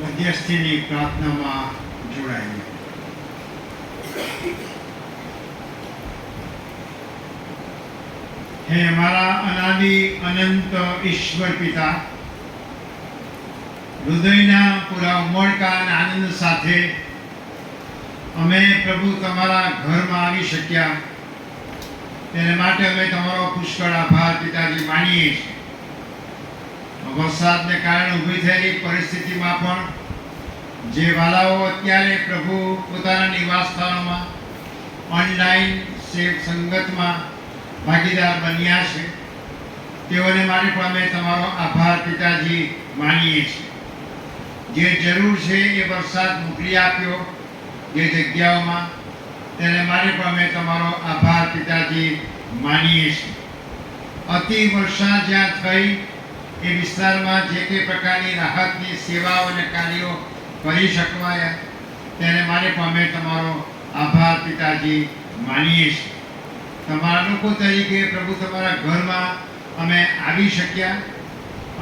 મધ્યસ્થીની પ્રાર્થનામાં જોડાઈએ. હે અમારા અનાદિ અનંત ઈશ્વર પિતા, હૃદયના પૂરા ઉમળકા અને આનંદ સાથે અમે પ્રભુ તમારા ઘરમાં આવી શક્યા તેને માટે અમે તમારો પુષ્કળ આભાર પિતાજી માનીએ છીએ. વરસાદને કારણે ઊભી થયેલી પરિસ્થિતિમાં પણ જે વાલાઓ અત્યારે પ્રભુ પોતાના નિવાસ સ્થાનોમાં ઓનલાઈન સંગતમાં ભાગીદાર બન્યા છે તેઓને માટે પણ અમે તમારો આભાર પિતાજી માનીએ છીએ. જે જરૂર છે એ વરસાદ મોકલી આપ્યો જે જગ્યાઓમાં, તેને માટે પણ અમે તમારો આભાર પિતાજી માનીએ છીએ. અતિ વર્ષા જ્યાં થઈ એ વિસ્તારમાં જે તે પ્રકારની રાહતની સેવાઓ અને કાર્યો કરી શકવાયા તેને માટે પણ અમે તમારો આભાર પિતાજી માનીએ છીએ. તમારા લોકો તરીકે પ્રભુ તમારા ઘરમાં અમે આવી શક્યા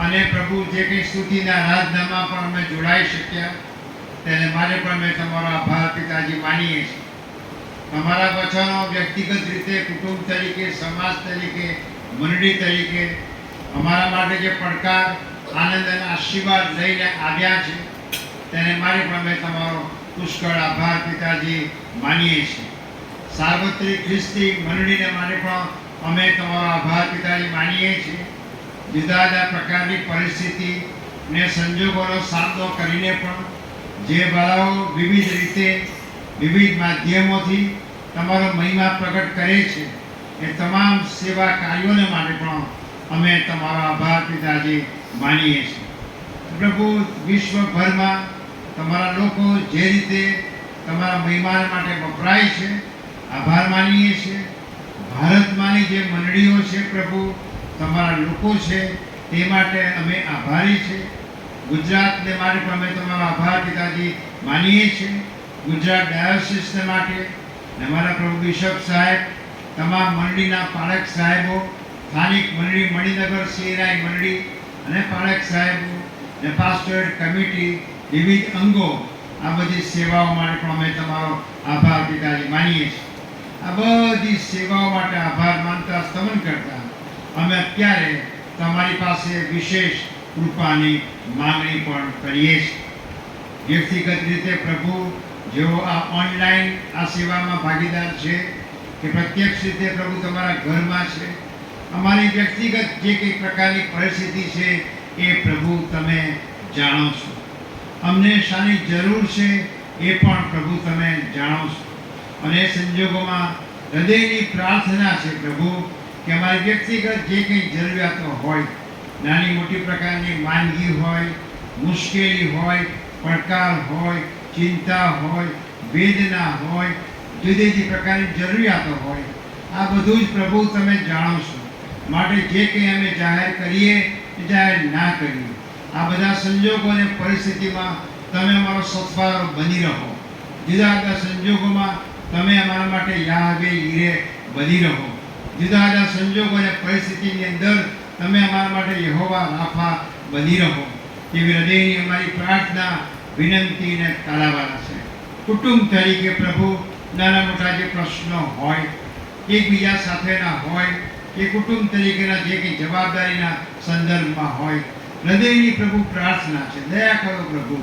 અને પ્રભુ જે કંઈ સ્તુતિના આરાધનામાં પણ અમે જોડાઈ શક્યા તેને માટે પણ અમે તમારો આભાર પિતાજી માનીએ છીએ. તમારા વચનો વ્યક્તિગત રીતે, કુટુંબ તરીકે, સમાજ તરીકે, મંડળી તરીકે અમારા માટે જે પડકાર, આનંદ અને આશીર્વાદ લઈને આવ્યા છે તેને માટે પણ અમે તમારો પુષ્કળ આભાર પિતાજી માનીએ છીએ. સાર્વત્રિક ખ્રિસ્તી મંડળીને માટે પણ અમે તમારો આભાર પિતાજી માનીએ છીએ. જુદા જુદા પ્રકારની પરિસ્થિતિ ને સંજોગોનો સામનો કરીને પણ જે બાળાઓ વિવિધ રીતે, વિવિધ માધ્યમોથી તમારો મહિમા પ્રગટ કરે છે એ તમામ સેવા કાર્યોને માટે પણ અમે તમારો આભાર પિતાજી માનીએ છીએ. પ્રભુ, વિશ્વભરમાં તમારા લોકો જે રીતે તમારા મહિમા માટે વપરાય છે આભાર માનીએ છીએ. ભારતમાંની જે મંડળીઓ છે પ્રભુ, તમારા લોકો છે તે માટે અમે આભારી છીએ. ગુજરાતને માટે પણ અમે તમારો આભાર પિતાજી માનીએ છીએ. ગુજરાત ડાયોસિસને માટે અમારા પ્રભુ બિશપ સાહેબ, તમામ મંડળીના પાલક સાહેબો સ્થાનિક મંડળી મણિનગર સીએનઆઈ મંડળી અને પાળક સાહેબ અને પાસ્ટોરેટ કમિટી વિવિધ અંગો આ બધી સેવાઓ માટે પણ અમે તમારો આભાર પિતાજી માનીએ છીએ। આ બધી સેવાઓ માટે આભાર માનતા સ્તમન કરતા અમે અત્યારે તમારી પાસે વિશેષ કૃપાની માંગણી પણ કરીએ છીએ। વ્યક્તિગત રીતે પ્રભુ જેઓ આ ઓનલાઈન આ સેવામાં ભાગીદાર છે કે પ્રત્યક્ષ રીતે પ્રભુ તમારા ઘરમાં છે, અમારી વ્યક્તિગત જે કંઈ પ્રકારની પરિસ્થિતિ છે એ પ્રભુ તમે જાણો છો। અમને શાની જરૂર છે એ પણ પ્રભુ તમે જાણો છો, અને એ સંજોગોમાં હૃદયની પ્રાર્થના છે પ્રભુ કે અમારી વ્યક્તિગત જે કંઈ જરૂરિયાતો હોય, નાની મોટી પ્રકારની માંદગી હોય, મુશ્કેલી હોય, પડકાર હોય, ચિંતા હોય, વેદના હોય, જુદી જુદી પ્રકારની જરૂરિયાતો હોય, આ બધું જ પ્રભુ તમે જાણો છો। માટે જે કંઈ અમે જાહેર કરીએ એ જાહેર ના કરીએ, આ બધા સંજોગો અને પરિસ્થિતિમાં તમે અમારો સથવારો બની રહો। જુદા જુદા સંજોગોમાં તમે અમારા માટે યાહવે ઈરે બની રહો। જુદા જુદા સંજોગો અને પરિસ્થિતિની અંદર તમે અમારા માટે યહોવા રાફા બની રહો। તેવી હૃદયની અમારી પ્રાર્થના, વિનંતી અને તાલાવાલા છે। કુટુંબ તરીકે પ્રભુ નાના મોટા જે પ્રશ્નો હોય, એકબીજા સાથેના હોય, કે કુટુંબ તરીકેના જે કંઈ જવાબદારીના સંદર્ભમાં હોય, હૃદયની પ્રભુ પ્રાર્થના છે, દયા કરો પ્રભુ।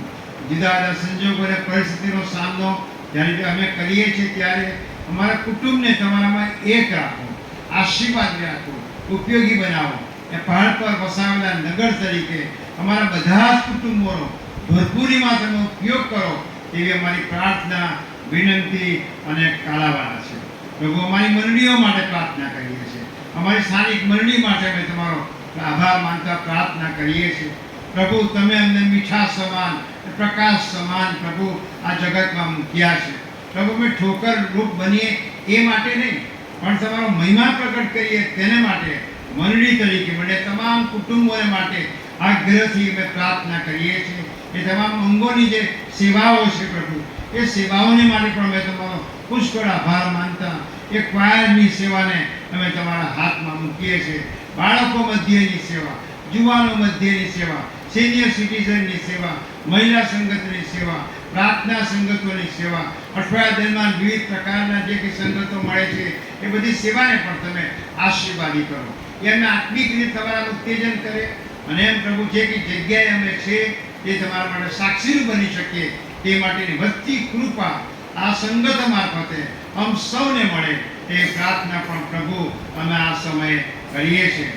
જુદા જુદા સંજોગો અને પરિસ્થિતિનો સામનો જ્યારે અમે કરીએ છીએ ત્યારે અમારા કુટુંબને તમારામાં એક રાખો, આશીર્વાદ રાખો, ઉપયોગી બનાવો। એ પહાડ પર વસાવેલા નગર તરીકે અમારા બધા જ કુટુંબોનો ભરપૂરીમાં તમે ઉપયોગ કરો એવી અમારી પ્રાર્થના, વિનંતી અને કાલાવાળા છે પ્રભુ। અમારી મંડળીઓ માટે પ્રાર્થના કરીએ છીએ, અમારી સ્થાનિક મંડળી માટે અમે તમારો આભાર માનતા પ્રાર્થના કરીએ છીએ પ્રભુ। તમે અમને મીઠા સમાન, પ્રકાશ સમાન પ્રભુ આ જગતમાં મૂક્યા છે પ્રભુ। અમે ઠોકર રૂપ બનીએ એ માટે નહીં, પણ તમારો મહિમા પ્રગટ કરીએ તેને માટે મંડળી તરીકે મને તમામ કુટુંબોને માટે આગ્રહથી અમે પ્રાર્થના કરીએ છીએ। એ તમામ અંગોની જે સેવાઓ છે પ્રભુ, એ સેવાઓને માટે પણ અમે તમારો પુષ્કળ આભાર માનતા એ ક્વાયરની સેવાને અમે તમારા હાથમાં મૂકીએ છીએ। બાળકો મધ્યની સેવા, યુવાનો મધ્યની સેવા, સિનિયર સિટીઝનની સેવા, મહિલા સંગતની સેવા, પ્રાર્થના સંગતોની સેવા, અઠવાડિયા દરમિયાન વિવિધ પ્રકારના જે કંઈ સંગતો મળે છે એ બધી સેવાને પણ તમે આશીર્વાદી કરો। એમને આત્મિક રીતે તમારા ઉત્તેજન કરે, અને એમ પ્રભુ જે કંઈ જગ્યાએ અમે છે તે તમારા માટે સાક્ષીરૂપ બની શકીએ તે માટેની વધતી કૃપા આ સંગત મારફતે અમ સૌને મળે તે પ્રાર્થના પણ પ્રભુ અમે આ સમયે કરીએ છીએ।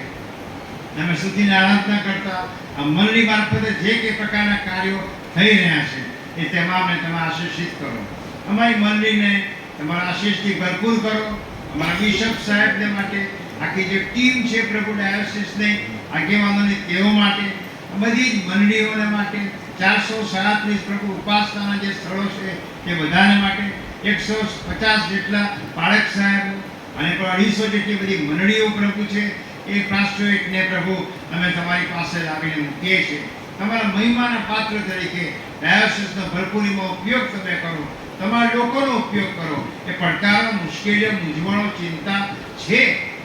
અમે સ્તુતિની આરાધના કરતા આ મંડળી મારફતે જે કંઈ પ્રકારના કાર્યો થઈ રહ્યા છે એ તમામને તમે આશીષિત કરો। અમારી મંડળીને તમારા આશીષથી ભરપૂર કરો। અમારા બિશપ સાહેબને માટે, આખી જે ટીમ છે પ્રભુ ડાયોસિસની આગેવાનોની તેઓ માટે, બધી જ મંડળીઓને માટે, 437 પ્રભુ ઉપાસનાના જે સ્થળો છે તે બધાને માટે, 150 જેટલા પાળક સાહેબ અને 250 જેટલી બધી મંડળીઓ પ્રભુ છે એ પાસ્ટોરેટને પ્રભુ અમે તમારી પાસે લાવીને મૂકીએ છીએ। તમારા મહિમાના પાત્ર તરીકે ડાયોસિસનો ભરપૂરીમાં ઉપયોગ તમે કરો, તમારા લોકોનો ઉપયોગ કરો। એ પડકારો, મુશ્કેલીઓ, મૂંઝવણો, ચિંતા છે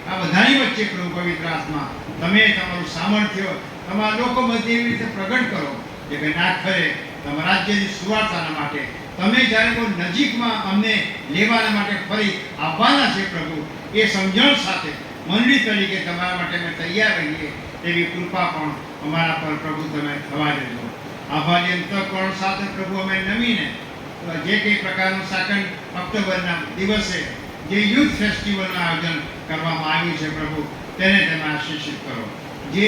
આ બધાની વચ્ચે પ્રભુ પવિત્ર આત્મા તમે તમારું સામર્થ્ય તમારા લોકો મધ્ય એવી રીતે પ્રગટ કરો જે કંઈ ના ખરે તમારા રાજ્યની સુવાર્તાના માટે તમે જ્યારે બહુ નજીકમાં અમને લેવાના માટે ફરી આવવાના છે પ્રભુ, એ સમજણ સાથે મંડળી તરીકે તમારા માટે અમે તૈયાર રહીએ તેવી કૃપા પણ અમારા પર પ્રભુ તમે થવા દેજો। આભારી અંતઃકરણ સાથે પ્રભુ અમે નમીને જે કંઈ પ્રકારનું 2 ઓક્ટોબરના દિવસે જે યુથ ફેસ્ટિવલનું આયોજન કરવામાં આવ્યું છે પ્રભુ તેને તમે આશીષિત કરો। જે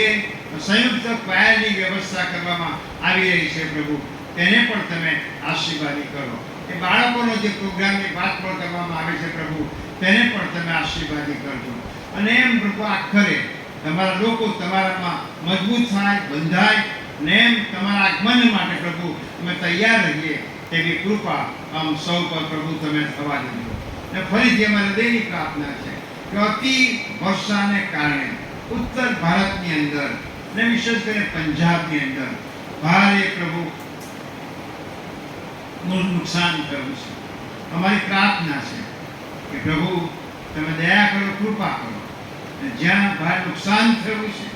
સંયુક્ત ક્વાયરની વ્યવસ્થા કરવામાં આવી રહી છે પ્રભુ તેને પણ તમે આશીર્વાદી કરો। એ બાળકોનો જે પ્રોગ્રામની વાત પણ કરવામાં આવે છે પ્રભુ તેને પણ તમે આશીર્વાદી કરજો। અને એમ પ્રભુ આખરે તમારા લોકો તમારામાં મજબૂત થાય, બંધાય, અને એમ તમારા આગમન માટે પ્રભુ અમે તૈયાર રહીએ તેવી કૃપા આમ સૌ પર પ્રભુ તમે થવા દેજો। અને ફરીથી અમારા હૃદયની પ્રાર્થના છે કે અતિ વર્ષાને કારણે ઉત્તર ભારતની અંદર અને વિશેષ કરીને પંજાબની અંદર ભારે પ્રભુ નુકસાન થયું છે। અમારી પ્રાર્થના છે કે પ્રભુ તમે દયા કરો, કૃપા કરો, અને જ્યાં ભારે નુકસાન થયું છે,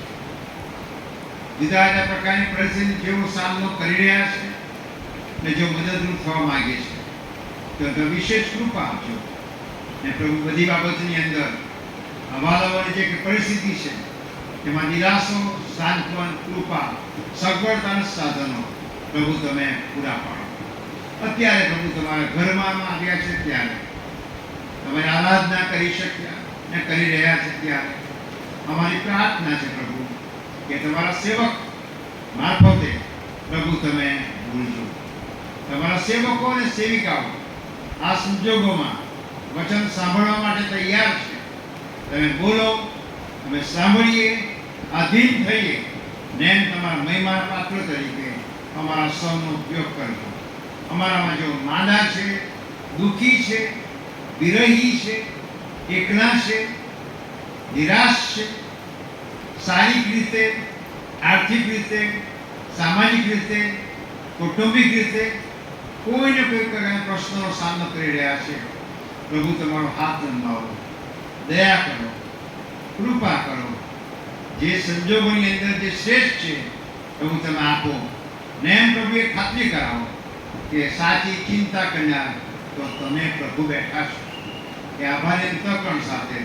જુદા જુદા પ્રકારની પરિસ્થિતિ જેવો સામનો કરી રહ્યા છે ને જો મદદરૂપ થવા માંગે છે તો વિશેષ કૃપા આપજો. ને પ્રભુ બધી બાબતની અંદર અવાલાવાની જે પરિસ્થિતિ છે તેમાં દિલાસો, સાંત્વન, કૃપા, સગવડતાના સાધનો પ્રભુ તમે પૂરા પાડો. અત્યારે પ્રભુ તમારા ઘરમાં આવ્યા છે ત્યારે તમારી આરાધના કરી શક્યા ને કરી રહ્યા છે ત્યારે અમારી પ્રાર્થના છે પ્રભુ કે તમારા સેવક મારફતે પ્રભુ તમે ભૂલજો. તમારા સેવકો અને સેવિકાઓ આ સંજોગોમાં વચન સાંભળવા માટે તૈયાર છે. તમે બોલો, અમે સાંભળીએ, આધીન થઈએ ને એમ તમારા મહિમા પાત્ર તરીકે અમારા સૌનો ઉપયોગ કરજો. અમારામાં જો માંદા છે, દુઃખી છે, વિરહી છે, એકલા છે, નિરાશ છે, શારીરિક રીતે, આર્થિક રીતે, સામાજિક રીતે, કૌટુંબિક રીતે કોઈને કોઈ પ્રકારના પ્રશ્નોનો સામનો કરી રહ્યા છે, પ્રભુ તમારો હાથ લંબાવો, દયા કરો, કૃપા કરો. જે સંજોગોની અંદર જે શ્રેષ્ઠ છે પ્રભુ તમે આપો ને એમ પ્રભુ એ ખાતરી કરાવો કે સાચી ચિંતા કરનાર તો તમે પ્રભુ બેઠા છો. કે આભારી અંતઃકરણ સાથે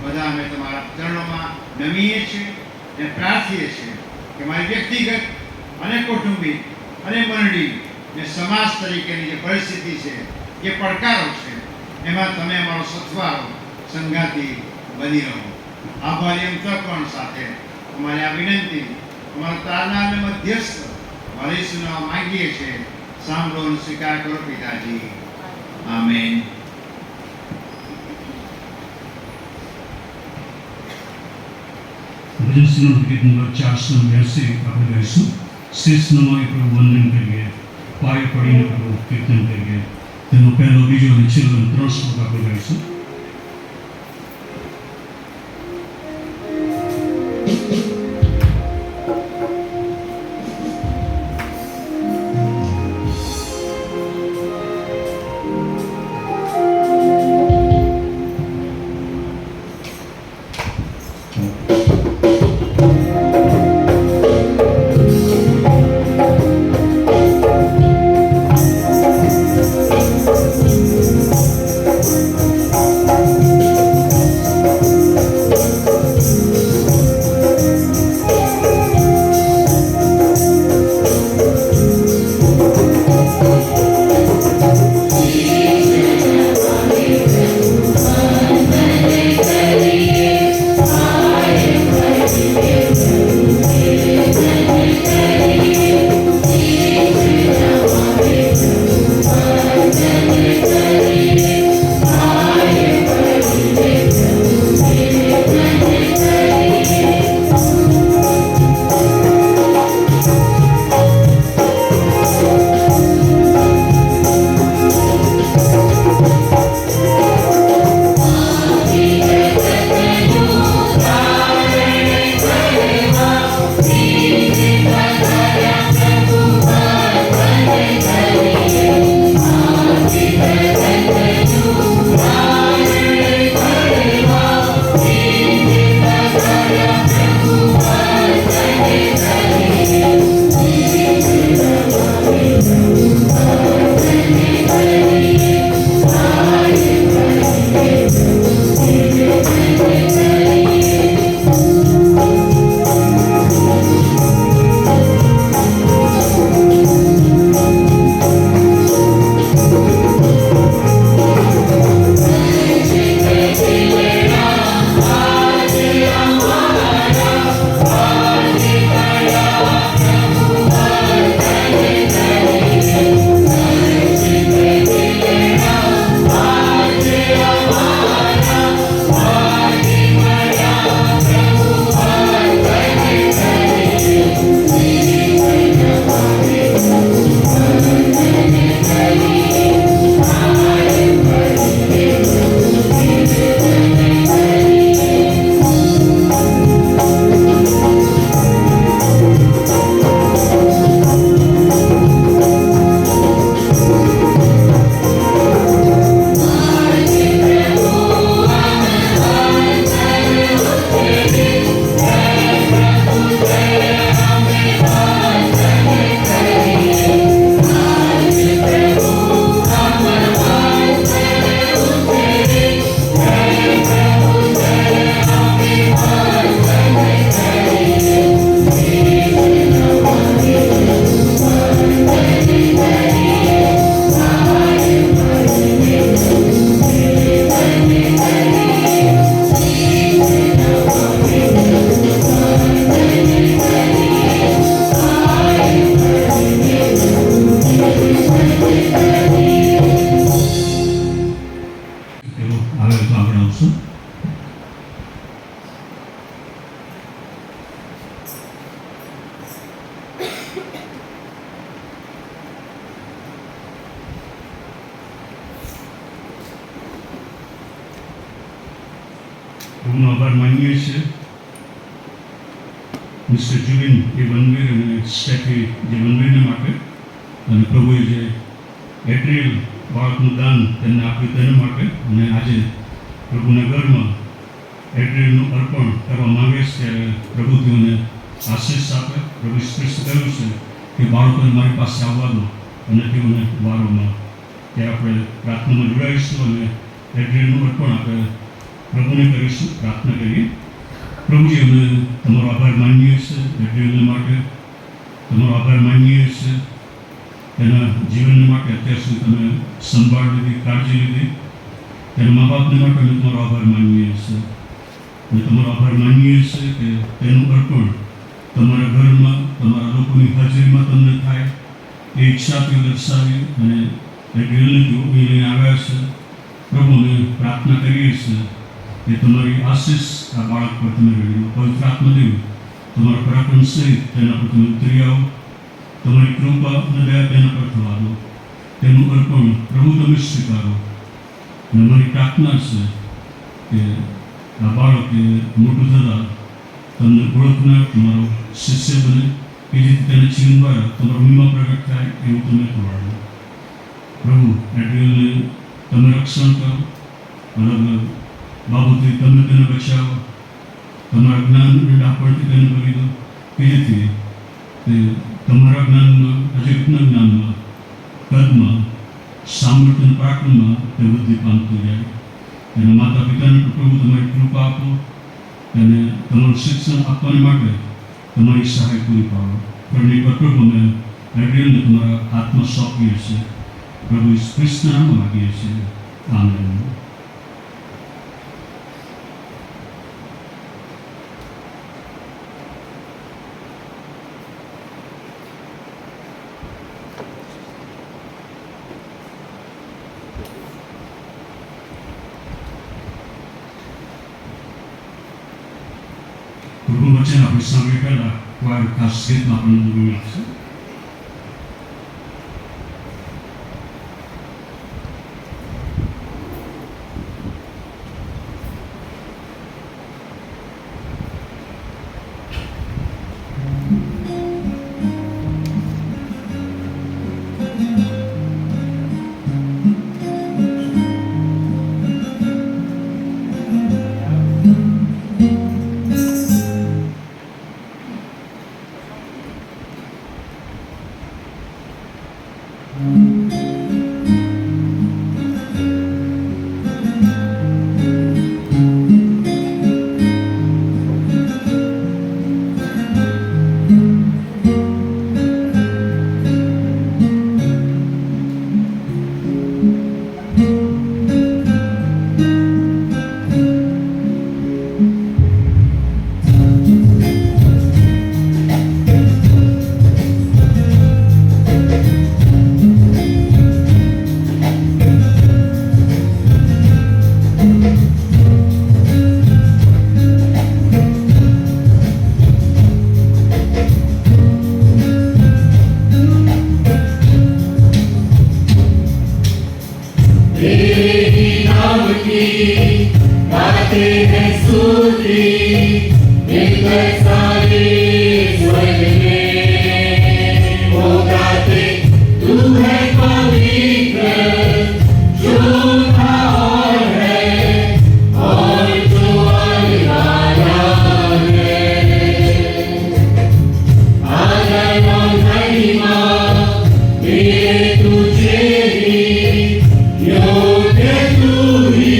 બધા અમે તમારા ચરણોમાં નમીએ છીએ અને પ્રાર્થીએ છીએ કે મારી વ્યક્તિગત અને કૌટુંબિક અને મંડળી ને સમાજ તરીકેની જે પરિસ્થિતિ છે, જે પડકારો છે, એમાં તમે અમારો સથવારો સંગાતી બની રહો. આભારી અંતઃકરણ સાથે અમારી આ વિનંતી અમારા તારનાર અને મધ્યસ્થ મારી સુનાવવા માંગીએ છીએ. સાંભળો અને સ્વીકાર કરો પિતાજી. આમેન. ભજન સંગ્રહ ગીત નંબર 482 આપણે ગાઈશું. શીર્ષનામાં પ્રભુ વંદન કરીએ, પાય પડીને પ્રભુ કીર્તન કરીએ. તેનો પહેલો, બીજો અને છેલ્લો 3 શ્લોક આપણે ગાઈશું. પ્રભુનો આભાર માનીએ છીએ મિસ્ટર જુબિન એ વનવીર અને સ્ટેફી જે વનવીરને માટે અને પ્રભુએ જે એટ્રિયલ બાળકનું દાન તેમને આપ્યું તેના માટે અને આજે પ્રભુના ઘરમાં એટ્રિયલનું અર્પણ કરવા માંગે છે ત્યારે પ્રભુ તેઓને આશીષ આપે. પ્રભુ સ્પષ્ટ કહ્યું છે કે બાળકોને મારી પાસે આવવા દો અને તેઓને વારોમાં. ત્યારે આપણે પ્રાર્થનામાં જોડાઈશું અને એટ્રિયલનું અર્પણ આપણે પ્રભુને કરીશું. પ્રાર્થના કરીએ. પ્રભુજી, અમે તમારો આભાર માનીએ છીએ એટ્રિયલને માટે, તમારો આભાર માનીએ છીએ તેના જીવનને માટે અત્યાર સુધી તમે સંભાળ લીધી, કાળજી લીધી. તેના મા બાપને માટે અમે તમારો આભાર માનીએ છીએ અને તમારો આભાર માનીએ છીએ કે તેનું અર્પણ તમારા ઘરમાં તમારા લોકોની હાજરીમાં તમને થાય એ ઈચ્છા તેઓ દર્શાવી અને એટ્રિયલને તેઓ લઈને આવ્યા છે. પ્રભુ, અમે પ્રાર્થના કરીએ છીએ કે તમારી આશીષ આ બાળક પર તમે રેડી પવિત્ર આત્મદેવ તમારા પરાક્રમ સહિત તેના પર તમે ઉતરી આવો. તમારી કૃપા અને દયા તેના પર થવા દો. તેનું અર્પણ પ્રભુ તમે સ્વીકારો. અને અમારી પ્રાર્થના છે કે આ બાળક મોટું થતાં તમને ઓળખનાર તમારો શિષ્ય બને કે જેથી તેના જીવન દ્વારા તમારો મહિમા પ્રગટ થાય એવું તમે કરવાડો. પ્રભુ, એટ્રિયલને તમે રક્ષણ કરો, અલગ બાબતથી તમે તેને બચાવો, તમારા જ્ઞાન અને ડાપણથી તેને કરી દો કે જેથી તે તમારા જ્ઞાનમાં, અજગતના જ્ઞાનમાં, કદમાં, સામર્થ્ય અને પરાક્રમમાં તે વૃદ્ધિ પામતું જાય. તેના માતા પિતાને પ્રભુ તમારી કૃપા આપો અને તમારું શિક્ષણ આપવાને માટે તમારી સહાય પૂરી પાડો. પ્રભુ, પ્રભુ અમે એટ્રિયલને તમારા હાથમાં સોંપીએ છીએ. પ્રભુ ખ્રિસ્તના નામમાં માગીએ છીએ. આમેન. પ્રભુ વચન આપણે સાંભળી પહેલા કોઈ ખાસ ગીતમાં આપણને જોઈ આપશે. तुझे योग्य तू ही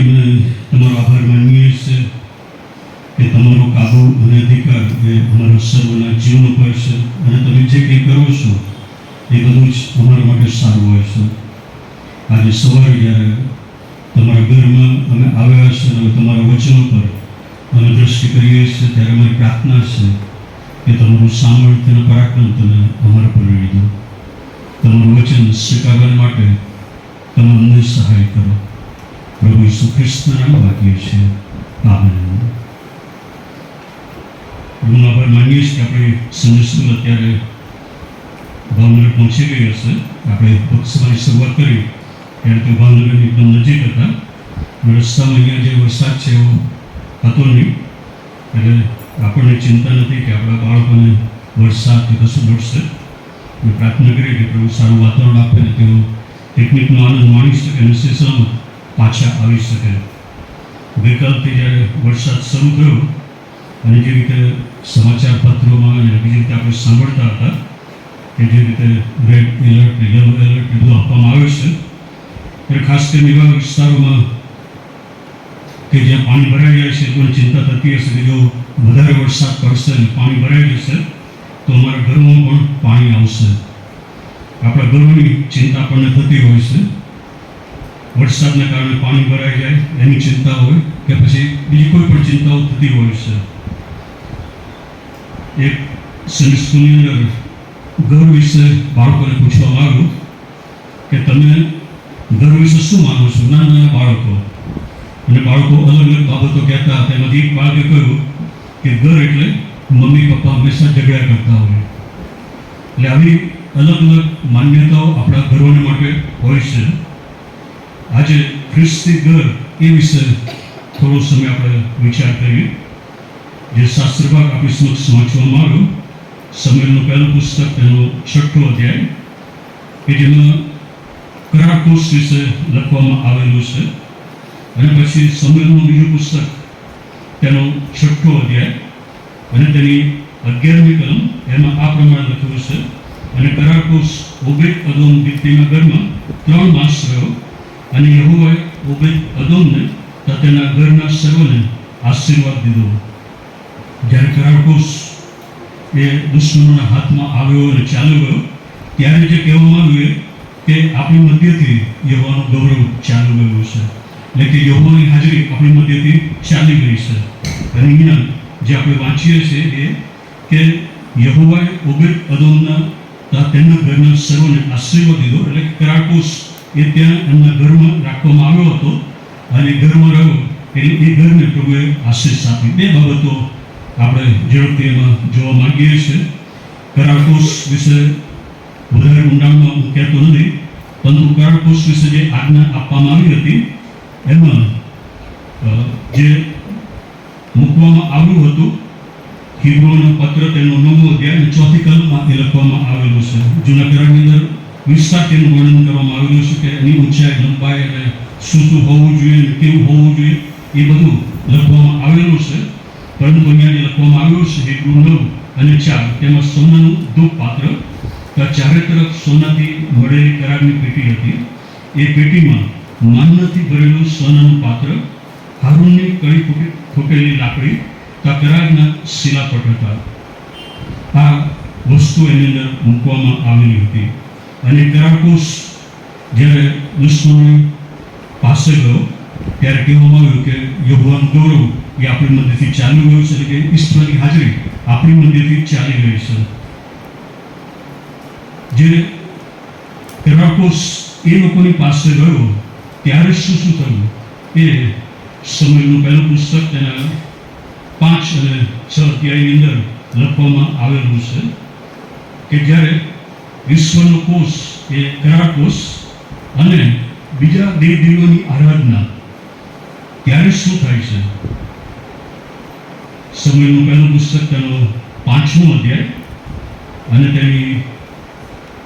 અમે તમારો આભાર માનીએ છીએ કે તમારો કાબુ અને અધિકાર એ અમારા સર્વના જીવન ઉપર છે અને તમે જે કંઈ કરો છો એ બધું જ અમારા માટે સારું હોય છે. આજે સવારે જ્યારે તમારા ઘરમાં અમે આવ્યા છે અને તમારા વચનો પર અમે દ્રષ્ટિ કરીએ છીએ ત્યારે અમારી પ્રાર્થના છે કે તમારું સામર્થ્ય અને પરાક્રમ તમે અમારા પર લીધું. તમારું વચન સ્વીકારવા માટે તમે અમને સહાય કરો. પ્રભુ ઈસુ ખ્રિસ્તના નામ વાક્ય છે. આમેન. હું આભાર માનીએ છીએ કે આપણે સંડે સ્કૂલ અત્યારે ભાવનગર પહોંચી ગઈ હશે. આપણે પક્ષવાની શરૂઆત કરી ત્યારે તો ભાવનગરની એકદમ નજીક હતા. રસ્તામાં અહીંયા જે વરસાદ છે એવો હતો નહીં, એટલે આપણને ચિંતા નથી કે આપણા બાળકોને વરસાદ કે કશું નડશે. મેં પ્રાર્થના કરી કે પ્રભુ સારું વાતાવરણ આપે ને તેઓ પિકનિકનો આનંદ માણી શકે અને સલામત પાછા આવી શકે. ગઈકાલથી જ્યારે વરસાદ શરૂ થયો અને જે રીતે સમાચાર પત્રોમાં અને બીજી રીતે આપણે સાંભળતા હતા કે જે રીતે રેડ એલર્ટ યલો એલર્ટ બધું આપવામાં આવ્યું છે, ત્યારે ખાસ કરીને એવા વિસ્તારોમાં કે જ્યાં પાણી ભરાઈ જાય છે એ લોકોને ચિંતા થતી હશે કે જો વધારે વરસાદ પડશે અને પાણી ભરાઈ જશે તો અમારા ઘરોમાં પણ પાણી આવશે. આપણા ઘરોની ચિંતા આપણને થતી હોય છે. વરસાદના કારણે પાણી ભરાઈ જાય એની ચિંતા હોય કે પછી બીજી કોઈ પણ ચિંતાઓ થતી હોય છે. એક સન્ડે સ્કૂલની અંદર ઘર વિશે બાળકોને પૂછવામાં આવ્યું કે તમે ઘર વિશે શું માનો છો? નાના બાળકો અને બાળકો અલગ અલગ બાબતો કહેતા હતા. એમાંથી એક બાળકે કહ્યું કે ઘર એટલે મમ્મી પપ્પા હંમેશા ઝઘડા કરતા હોય. એટલે આવી અલગ અલગ માન્યતાઓ આપણા ઘરોને માટે હોય છે. આજે ખ્રિસ્તી ઘર એ વિશે થોડો સમય આપણે વિચાર કરીએ. જે શાસ્ત્ર ભાગ આપણી સમક્ષ વાંચવામાં આવ્યો, સમયનું પહેલું પુસ્તક તેનો 6થો અધ્યાય કે જેમાં કરાર કોષ વિશે લખવામાં આવેલું છે. અને પછી સમયનું બીજું પુસ્તક તેનો 6થો અધ્યાય અને તેની 11મી કલમ એમાં આ પ્રમાણે લખ્યું છે. અને કરાર કોષ ઓબેદ અદોમ દીકરીના ઘરમાં 3 માસ રહ્યો અને યહોવાએ ઓબેદ અદોમને તથા તેના ઘરના સર્વને આશીર્વાદ દીધો. જ્યારે કરાર કોષ એ દુશ્મનોના હાથમાં આવ્યો અને ચાલ્યો ગયો ત્યારે જે કહેવામાં આવ્યું કે આપણી મધ્યથી યહોવાનું ગૌરવ ચાલુ ગયું છે, એટલે કે યહોવાની હાજરી આપણી મધ્યથી ચાલી ગઈ છે. અને અહીંયા જે આપણે વાંચીએ છીએ એ કે યહોવાએ ઓબેદ અદોમના તેમના ઘરના સર્વને આશીર્વાદ દીધો. એટલે કરાર કોષ એ ત્યાં એમના ઘરમાં રાખવામાં આવ્યો હતો અને ઘરમાં રહ્યો એટલે એ ઘરને પ્રભુએ આશીષ આપી. 2 બાબતો આપણે ઝડપથી એમાં જોવા માંગીએ છીએ. કરાર કોષ વિશે વધારે ઊંડાણમાં હું કહેતો નથી, પરંતુ કરાર કોષ વિશે જે આજ્ઞા આપવામાં આવી હતી એમાં જે મૂકવામાં આવ્યું હતું હિબ્રુઓનો પત્ર તેનો 9મો અધ્યાય અને 4થી કલમમાં એ લખવામાં આવેલું છે. જૂના કરારની અંદર વિસ્તારથી એનું વર્ણન કરવામાં આવેલું છે કે એની ઊંચાઈ, લંબાઈ અને શું શું હોવું જોઈએ અને કેવું હોવું જોઈએ એ બધું લખવામાં આવેલું છે. પરંતુ અહીંયા જે લખવામાં આવ્યું છે હિબ્રુ 9 અને 4 તેમાં સોનાનું ધૂપ પાત્ર, ચારે તરફ સોનાથી મળેલી કરારની પેટી હતી. એ પેટીમાં માનનાથી ભરેલું સોનાનું પાત્ર, હારૂનની કળી ફૂટેલી લાકડી, કરારના શિલાપટ હતા. આ વસ્તુ એની અંદર મૂકવામાં આવેલી હતી. અને કરાર કોષ જ્યારે દુશ્મનો પાસે ગયો ત્યારે કહેવામાં આવ્યું કે યહોવાનું ગૌરવ એ આપણી મધ્યથી ચાલી ગયું છે, એટલે કે ઈશ્વરની હાજરી આપણી મધ્યથી ચાલી ગઈ છે. જે કરાર કોષ એ લોકોની પાસે ગયો ત્યારે શું શું થયું એ સમયનું પહેલું પુસ્તક તેના 5 અને 6 અધ્યાયની અંદર લખવામાં આવેલું છે કે જ્યારે ઈશ્વરનો કોષ એ કરાર કોષ અને બીજા દેવદેવીઓની આરાધના ત્યારે શું થાય છે. સમયનું પહેલું પુસ્તક તેનો 5મો અધ્યાય અને તેની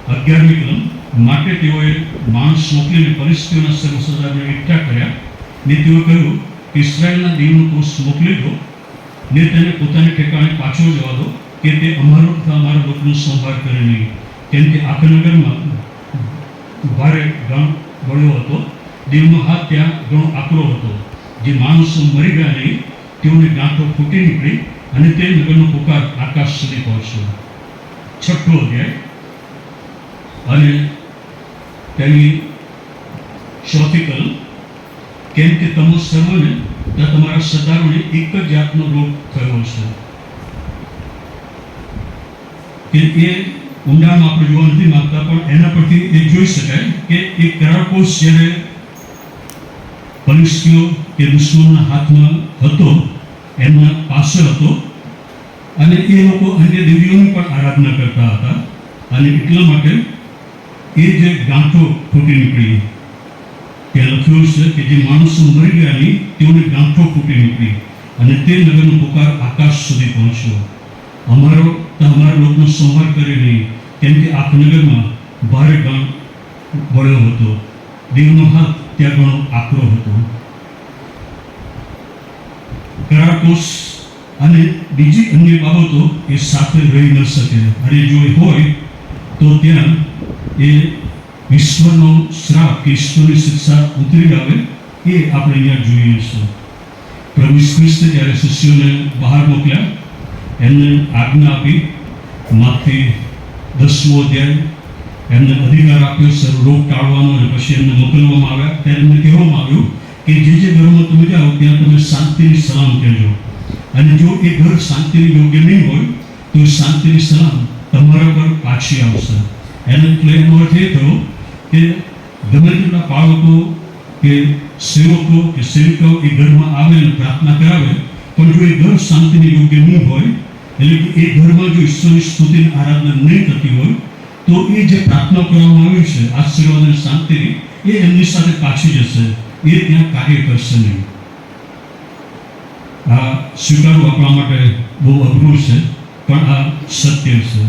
11મી કલમ. માટે તેઓએ માણસ મોકલીને ફલિસ્તીઓના સર્વસર્દારને એકઠા કર્યા ને તેઓએ કહ્યું કે ઇસ્રાયેલના દેવનો કોષ મોકલી દો ને તેને પોતાને ઠેકાણે પાછો જવા દો કે તે અમારો તથા અમારા લોકોનો સંભાળ કરે નહીં, કેમ કે આખા નગરમાં ભારે ગણ વળ્યો હતો. દેવનો હાથ ત્યાં ઘણો આકરો હતો. જે માણસો મરી ગયા નહીં તેઓની ગાંઠો ફૂટી નીકળી અને તે નગરનો પુકાર આકાશ સુધી પહોંચ્યો. 6ઠો અધ્યાય અને તેની 4th કલમ. કેમ કે તમે સર્વને તમારા સરદારોને એક જ જાતનો રોગ થયો છે. કે એ ઊંડાણમાં આપણે જોવા નથી માંગતા, પણ એના પરથી એ જોઈ શકાય કે એ કરારકોશ જ્યારે પલિસ્તીઓ કે દુશ્મનના હાથમાં હતો, એમના પાસે હતો, અને એ લોકો અન્ય દેવીઓની પણ આરાધના કરતા હતા, અને એટલા માટે એ જે ગાંઠો ફૂટી નીકળી, ત્યાં લખ્યું છે કે જે માણસો મરી ગયા નહીં તેઓની ગાંઠો ફૂટી નીકળી અને તે નગરનો પુકાર આકાશ સુધી પહોંચ્યો. અમારા લોકનો સંહાર કરે નહીં, કેમ કે આ નગરમાં ભારે ગાંઠ વળ્યો હતો. દેવનો હાથ ત્યાં ઘણો આકરો હતો. કરારકોશ અને બીજી અન્ય બાબતો એ સાથે રહી ન શકે, અને જો એ હોય તો ત્યાં એ ઈશ્વરનો શ્રાપ કે ઈશ્વરની શિક્ષા ઉતરી આવે, એ આપણે અહીંયા જોઈએ છીએ. પ્રભુ ઈસુ ખ્રિસ્તે જ્યારે શિષ્યોને બહાર મોકલ્યા, એમને આજ્ઞા આપી, માથી 10મો અધ્યાય, એમને અધિકાર આપ્યો સર્વ રોગ ટાળવાનો, અને પછી એમને મોકલવામાં આવ્યા. ત્યારે એમને કહેવામાં આવ્યું કે જે ઘરમાં તમે જાઓ ત્યાં તમે શાંતિની સલામ કહેજો, અને જો એ ઘર શાંતિની યોગ્ય નહીં હોય તો એ શાંતિની સલામ તમારા પર પાછી આવશે. એનો અર્થ એ થયો કે ગમે તેટલા બાળકો કે સેવકો કે સેવિકાઓ એ ઘરમાં આવે અને પ્રાર્થના કરાવે, પણ જો એ ઘર શાંતિની યોગ્ય નહીં હોય, એટલે કે એ ઘરમાં જો ઈશ્વરની સ્તુતિની આરાધના નહીં થતી હોય, તો એ જે પ્રાર્થના કરવામાં આવી છે આશીર્વાદ અને શાંતિની, એ એમની સાથે પાછી જશે, એ ત્યાં કાર્ય કરશે નહીં. આ સ્વીકારવું આપણા માટે બહુ અઘરું છે, પણ આ સત્ય છે.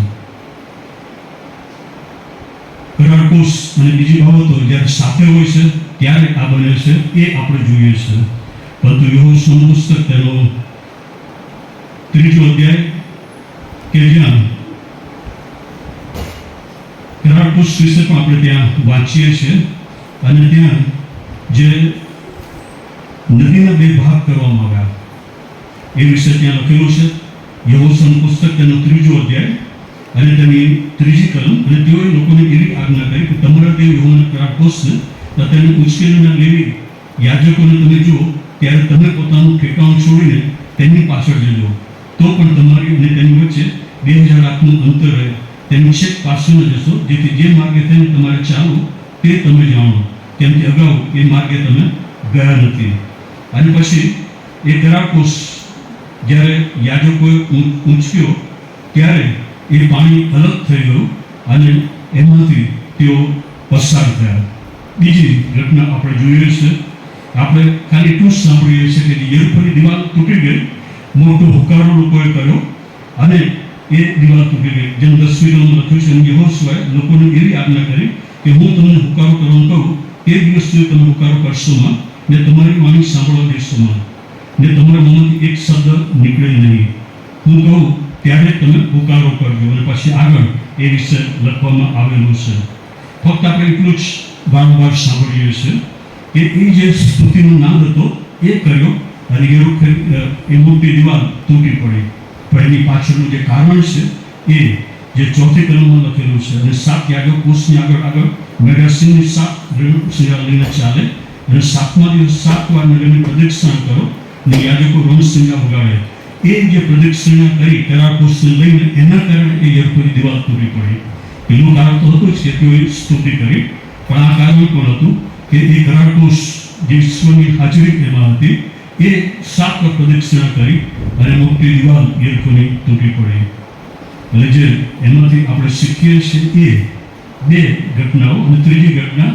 કરારકોશ અને બીજી બાબતો જ્યારે સાથે હોય છે ત્યારે આ બને છે, એ આપણે જોઈએ છે. પરંતુ યહોશુઆનું પુસ્તક તેનો 3જો અધ્યાય કે જ્યાં કરારકોશ વિશે પણ આપણે ત્યાં વાંચીએ છીએ, અને ત્યાં જે નદીના 2 ભાગ કરવામાં આવ્યા એ વિશે ત્યાં લખેલું છે. યહોશુઆનું પુસ્તક તેનો 3જો અધ્યાય અને તેની 3જી કલમ. અને તેઓએ લોકોને એવી આજ્ઞા કરી કે તમારા દેવ યહોવાના કરારકોશને તથા તેને ઉશ્કેરીના લેવી યાજકોને તમે જુઓ ત્યારે તમે પોતાનું ઠેકાણું છોડીને તેમની પાછળ જજો, તો પણ તમારી અને તેની વચ્ચે 2000 હાથનું અંતર રહે. તેની છેક પાછળ જશો, જેથી જે માર્ગે થઈને તમારે ચાલવું તે તમે જાણો, કેમ કે અગાઉ એ માર્ગે તમે ગયા નથી. અને પછી એ કરારકોશ જ્યારે યાજકોએ ઊંચક્યો ત્યારે એ પાણી અલગ થઈ ગયું અને એમાંથી તેઓ પસાર થયા. બીજી ઘટના આપણે જોઈએ છે, આપણે ખાલી એટલું જ સાંભળીએ છીએ કે યરીખોની દિવાલ તૂટી ગઈ, મોટો હુંકારો લોકોએ કર્યો અને એ દિવાલ તૂટી ગઈ. જેમ 10મી કલમમાં લખ્યું છે, યહોશુઆએ લોકોને એવી આજ્ઞા કરી કે હું તમને હુંકારો કરવાનું કહું તે દિવસ સુધી તમે હુંકારો કરશોમાં ને તમારી વાણી સાંભળવા દેશોમાં, ને તમારા મોંમાંથી એક શબ્દ નીકળે નહીં. હું કહું ત્યારે તમે હુંકારો કરજો. અને પછી આગળ એ વિશે લખવામાં આવેલું છે. ફક્ત આપણે એટલું જ વારંવાર સાંભળીએ છીએ કે એ જે સ્તુતિનો નાદ હતો એ કર્યો અને એ મોટી દિવાલ તૂટી પડી. પણ એની પાછળનું જે કારણ છે એ જે 4th કલમમાં લખેલું છે. અને 7 યાજકોની આગળ મેઘાસિંહની 7 શિરા લઈને ચાલે, અને 7મા દિવસ 7 વાર નગરની પ્રદક્ષિણા કરો ને યાજકો રણસિંગા વગાડે. એ જે પ્રદક્ષિણા કરી કરારકોશને લઈને એના કારણે એ યરીખોની દિવાલ તૂટી પડી. પેલું કારણ તો હતું જ કે તેઓએ સ્તુતિ કરી, પણ આ કારણ પણ હતું કે એ કરારકોશ જે ઈશ્વરની હાજરી એમાં હતી, એ 7 વાર પ્રદક્ષિણા કરી અને મોટી દિવાલ યરીખોની તૂટી પડી. એટલે જે એમાંથી આપણે શીખીએ છીએ એ 2 ઘટનાઓ. અને ત્રીજી ઘટના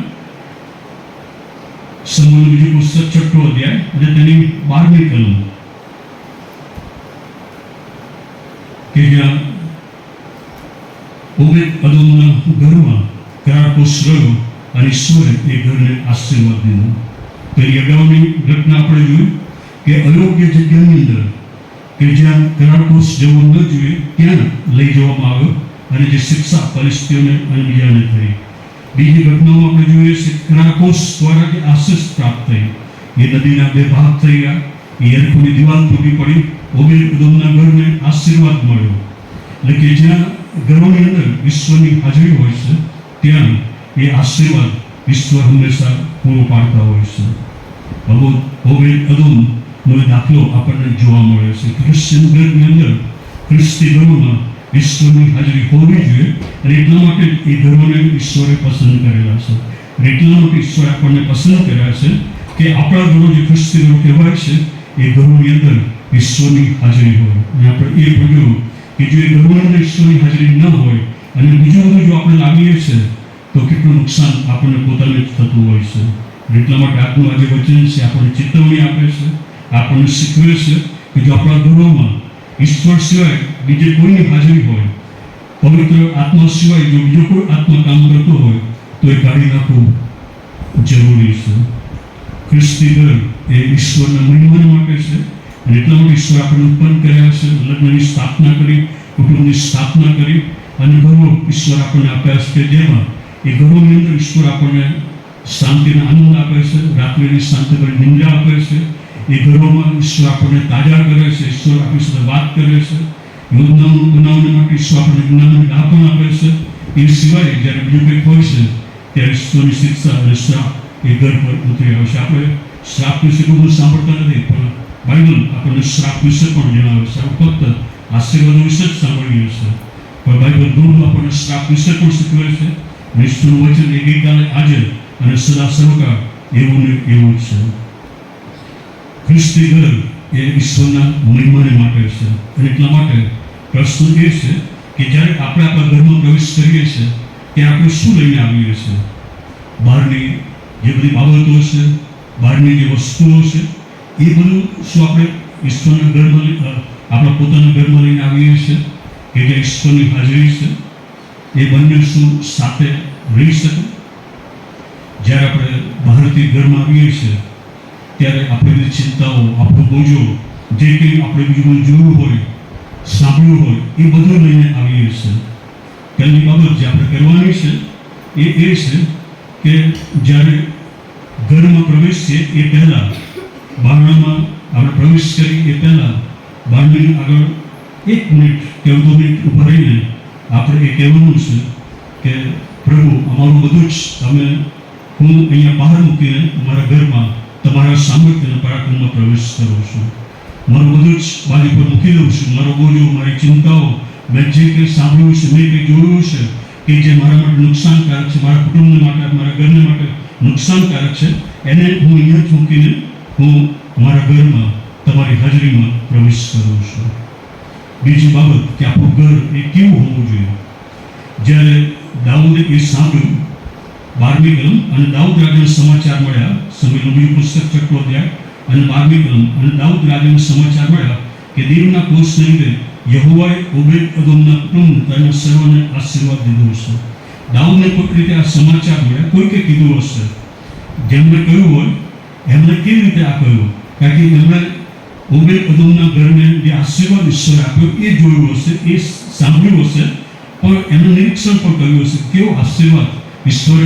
સમૂહનું બીજું પુસ્તક 6ઠો અધ્યાય અને તેની 12મી કલમ, કે જ્યાં ઓબેદ-અદોમના ઘરમાં કરારકોશ રહ્યો અને ઈશ્વરે એ ઘરને આશીર્વાદ દીધો. પેલી અગાઉની ઘટના આપણે જોઈ કે અયોગ્ય જગ્યાની અંદર કે જ્યાં કરારકોશ જવું ન જોઈએ ત્યાં લઈ જવામાં આવ્યો, અને જે શિક્ષા ફલિસ્તીઓને અને બીજાને થઈ. બીજી ઘટનામાં આપણે જોઈએ છે કરારકોશ દ્વારા જે આશીષ પ્રાપ્ત થઈ. એ નદીના બે ભાગ થઈ ગયા. એ યરીખોની દિવાલ તૂટી પડી. ઓબેદ-એદોમના ઘરને આશીર્વાદ મળ્યો. એટલે કે જ્યાં ઘરોની અંદર ઈશ્વરની હાજરી હોય છે ત્યાં એ આશીર્વાદ ઈશ્વર હંમેશા પૂરો પાડતા હોય છે. ઓબેદ-એદોમનો દાખલો આપણને જોવા મળે છે. ક્રિશ્ચિયન ઘરની અંદર ખ્રિસ્તી ઘરોમાં ઈશ્વરની હાજરી હોવી જોઈએ અને એટલા માટે એ ઘરોને ઈશ્વરે પસંદ કરેલા છે. અને એટલા માટે ઈશ્વરે આપણને પસંદ કર્યા છે કે આપણા ઘરો જે ખ્રિસ્તી ઘરો કહેવાય છે એ ઘરોની અંદર ઈશ્વરની હાજરી હોય. અને આપણે એ પણ જોયું કે જો એ ઘરોની અંદર ઈશ્વરની હાજરી ન હોય અને બીજું બધું જો આપણે લાવીએ છીએ તો કેટલું નુકસાન આપણને પોતાને જ થતું હોય છે. એટલા માટે આજનું આજે વચન છે આપણને ચેતવણી આપે છે, આપણને શીખવે છે કે જો આપણા ઘરોમાં ઈશ્વર સિવાય બીજે કોઈની હાજરી હોય, પવિત્ર આત્મા સિવાય જો બીજો કોઈ આત્મા કામ કરતો હોય તો એ કાઢી નાખવું જરૂરી છે. ખ્રિસ્તી ઘર એ ઈશ્વરના મહિમા માટે છે અને એટલા માટે ઈશ્વર આપણે ઉત્પન્ન કર્યા છે, લગ્નની સ્થાપના કરી, કુટુંબની સ્થાપના કરી અને ઘરો ઈશ્વર આપણને આપ્યા છે કે જેમાં એ ઘરોની અંદર ઈશ્વર આપણને શાંતિનો આનંદ આપે છે, રાત્રિની શાંતિભરી નિંદ્રા આપે છે. એ ઘરોમાં ઈશ્વર આપણને તાજા કરે છે, ઈશ્વર આપણી સાથે વાત કરે છે, યોજનાઓ બનાવવા માટે ઈશ્વર આપણને જ્ઞાનની રાહ પણ આપે છે. એ સિવાય જ્યારે બીજું કંઈક હોય છે ત્યારે ઈશ્વરની શિક્ષા અને શ્રાપ એ ઘર પર ઉતરી આવે છે. આપણે શ્રાપ વિશે બહુ સાંભળતા નથી પણ બાઇબલ આપણને શ્રાપ વિશે પણ જણાવે છે. આપણે ફક્ત આશીર્વાદો વિશે જ સાંભળીએ છીએ પણ બાઇબલ ઘણું આપણને શ્રાપ વિશે પણ શીખવે છે. અને ઈશ્વરનું વચન એ ગઈકાલે આજે અને સદા સર્વકાળ એવું ને એવું છે. ખ્રિસ્તી ઘર એ ઈશ્વરના મહિમાને માટે છે અને એટલા માટે પ્રશ્ન એ છે કે જ્યારે આપણે આપણા ઘરમાં પ્રવેશ કરીએ છીએ ત્યારે આપણે શું લઈને આવીએ છીએ? બહારની જે બધી બાબતો છે, બહારની જે વસ્તુઓ છે, એ બધું શું આપણે ઈશ્વરના ઘરમાં આપણા પોતાના ઘરમાં લઈને આવીએ છીએ કે જે ઈશ્વરની હાજરી છે એ બંને શું સાથે રહી શકે? જ્યારે આપણે બહારથી ઘરમાં આવીએ છીએ ત્યારે આપણી બધી ચિંતાઓ, આપણો બોજો, જે કંઈ આપણે બીજું જોયું હોય, સાંભળ્યું હોય એ બધું લઈને આવીએ છીએ. પહેલી બાબત જે આપણે કરવાની છે એ છે કે જ્યારે ઘરમાં પ્રવેશીએ એ પહેલાં બારણામાં આપણે પ્રવેશ કરી એ પહેલાં બારણાની આગળ 1 મિનિટ કે 2 મિનિટ ઊભા રહીને આપણે એ કહેવાનું છે કે પ્રભુ અમારું બધું જ હું અહીંયા બહાર મૂકીને મારા ઘરમાં તમારા સામર્થ્ય અને પરાક્રમમાં પ્રવેશ કરું છું. મારું બધું જ બાજુ પર મૂકી દઉં છું. મારો બોજો, મારી ચિંતાઓ, મેં જે કંઈ સાંભળ્યું છે, મેં કંઈ જોયું છે કે જે મારા માટે નુકસાનકારક છે, મારા કુટુંબને માટે, મારા ઘરને માટે નુકસાનકારક છે, એને હું અહીંયા જ મૂકીને હું મારા ઘરમાં તમારી હાજરીમાં પ્રવેશ કરું છું. બીજી બાબત કે આપણું ઘર એ કેવું હોવું જોઈએ? જ્યારે દાઉદે એ સાંભળ્યું 12મી કલમ અને દાઉદ રાજાને સમાચાર મળ્યા, સમયનું બીજું પુસ્તક 6ઠો અધ્યાય અને 12મી કલમ અને દાઉદ રાજાને સમાચાર મળ્યા કે દેવના કોષને લીધે યહોવાએ ઓબેદ-એદોમના કુટુંબ તેના સર્વને આશીર્વાદ દીધો છે. દાઉદને કોઈક રીતે આ સમાચાર મળ્યા, કોઈકે કીધું હશે. જેમણે કહ્યું હોય એમણે કેવી રીતે આ કહ્યું? કારણ કે એમણે ઓબેદ-એદોમના ઘરને જે આશીર્વાદ ઈશ્વર આપ્યો એ જોયું હશે, એ સાંભળ્યું હશે, પણ એમણે નિરીક્ષણ પણ કર્યું હશે કેવો આશીર્વાદ ઈશ્વરે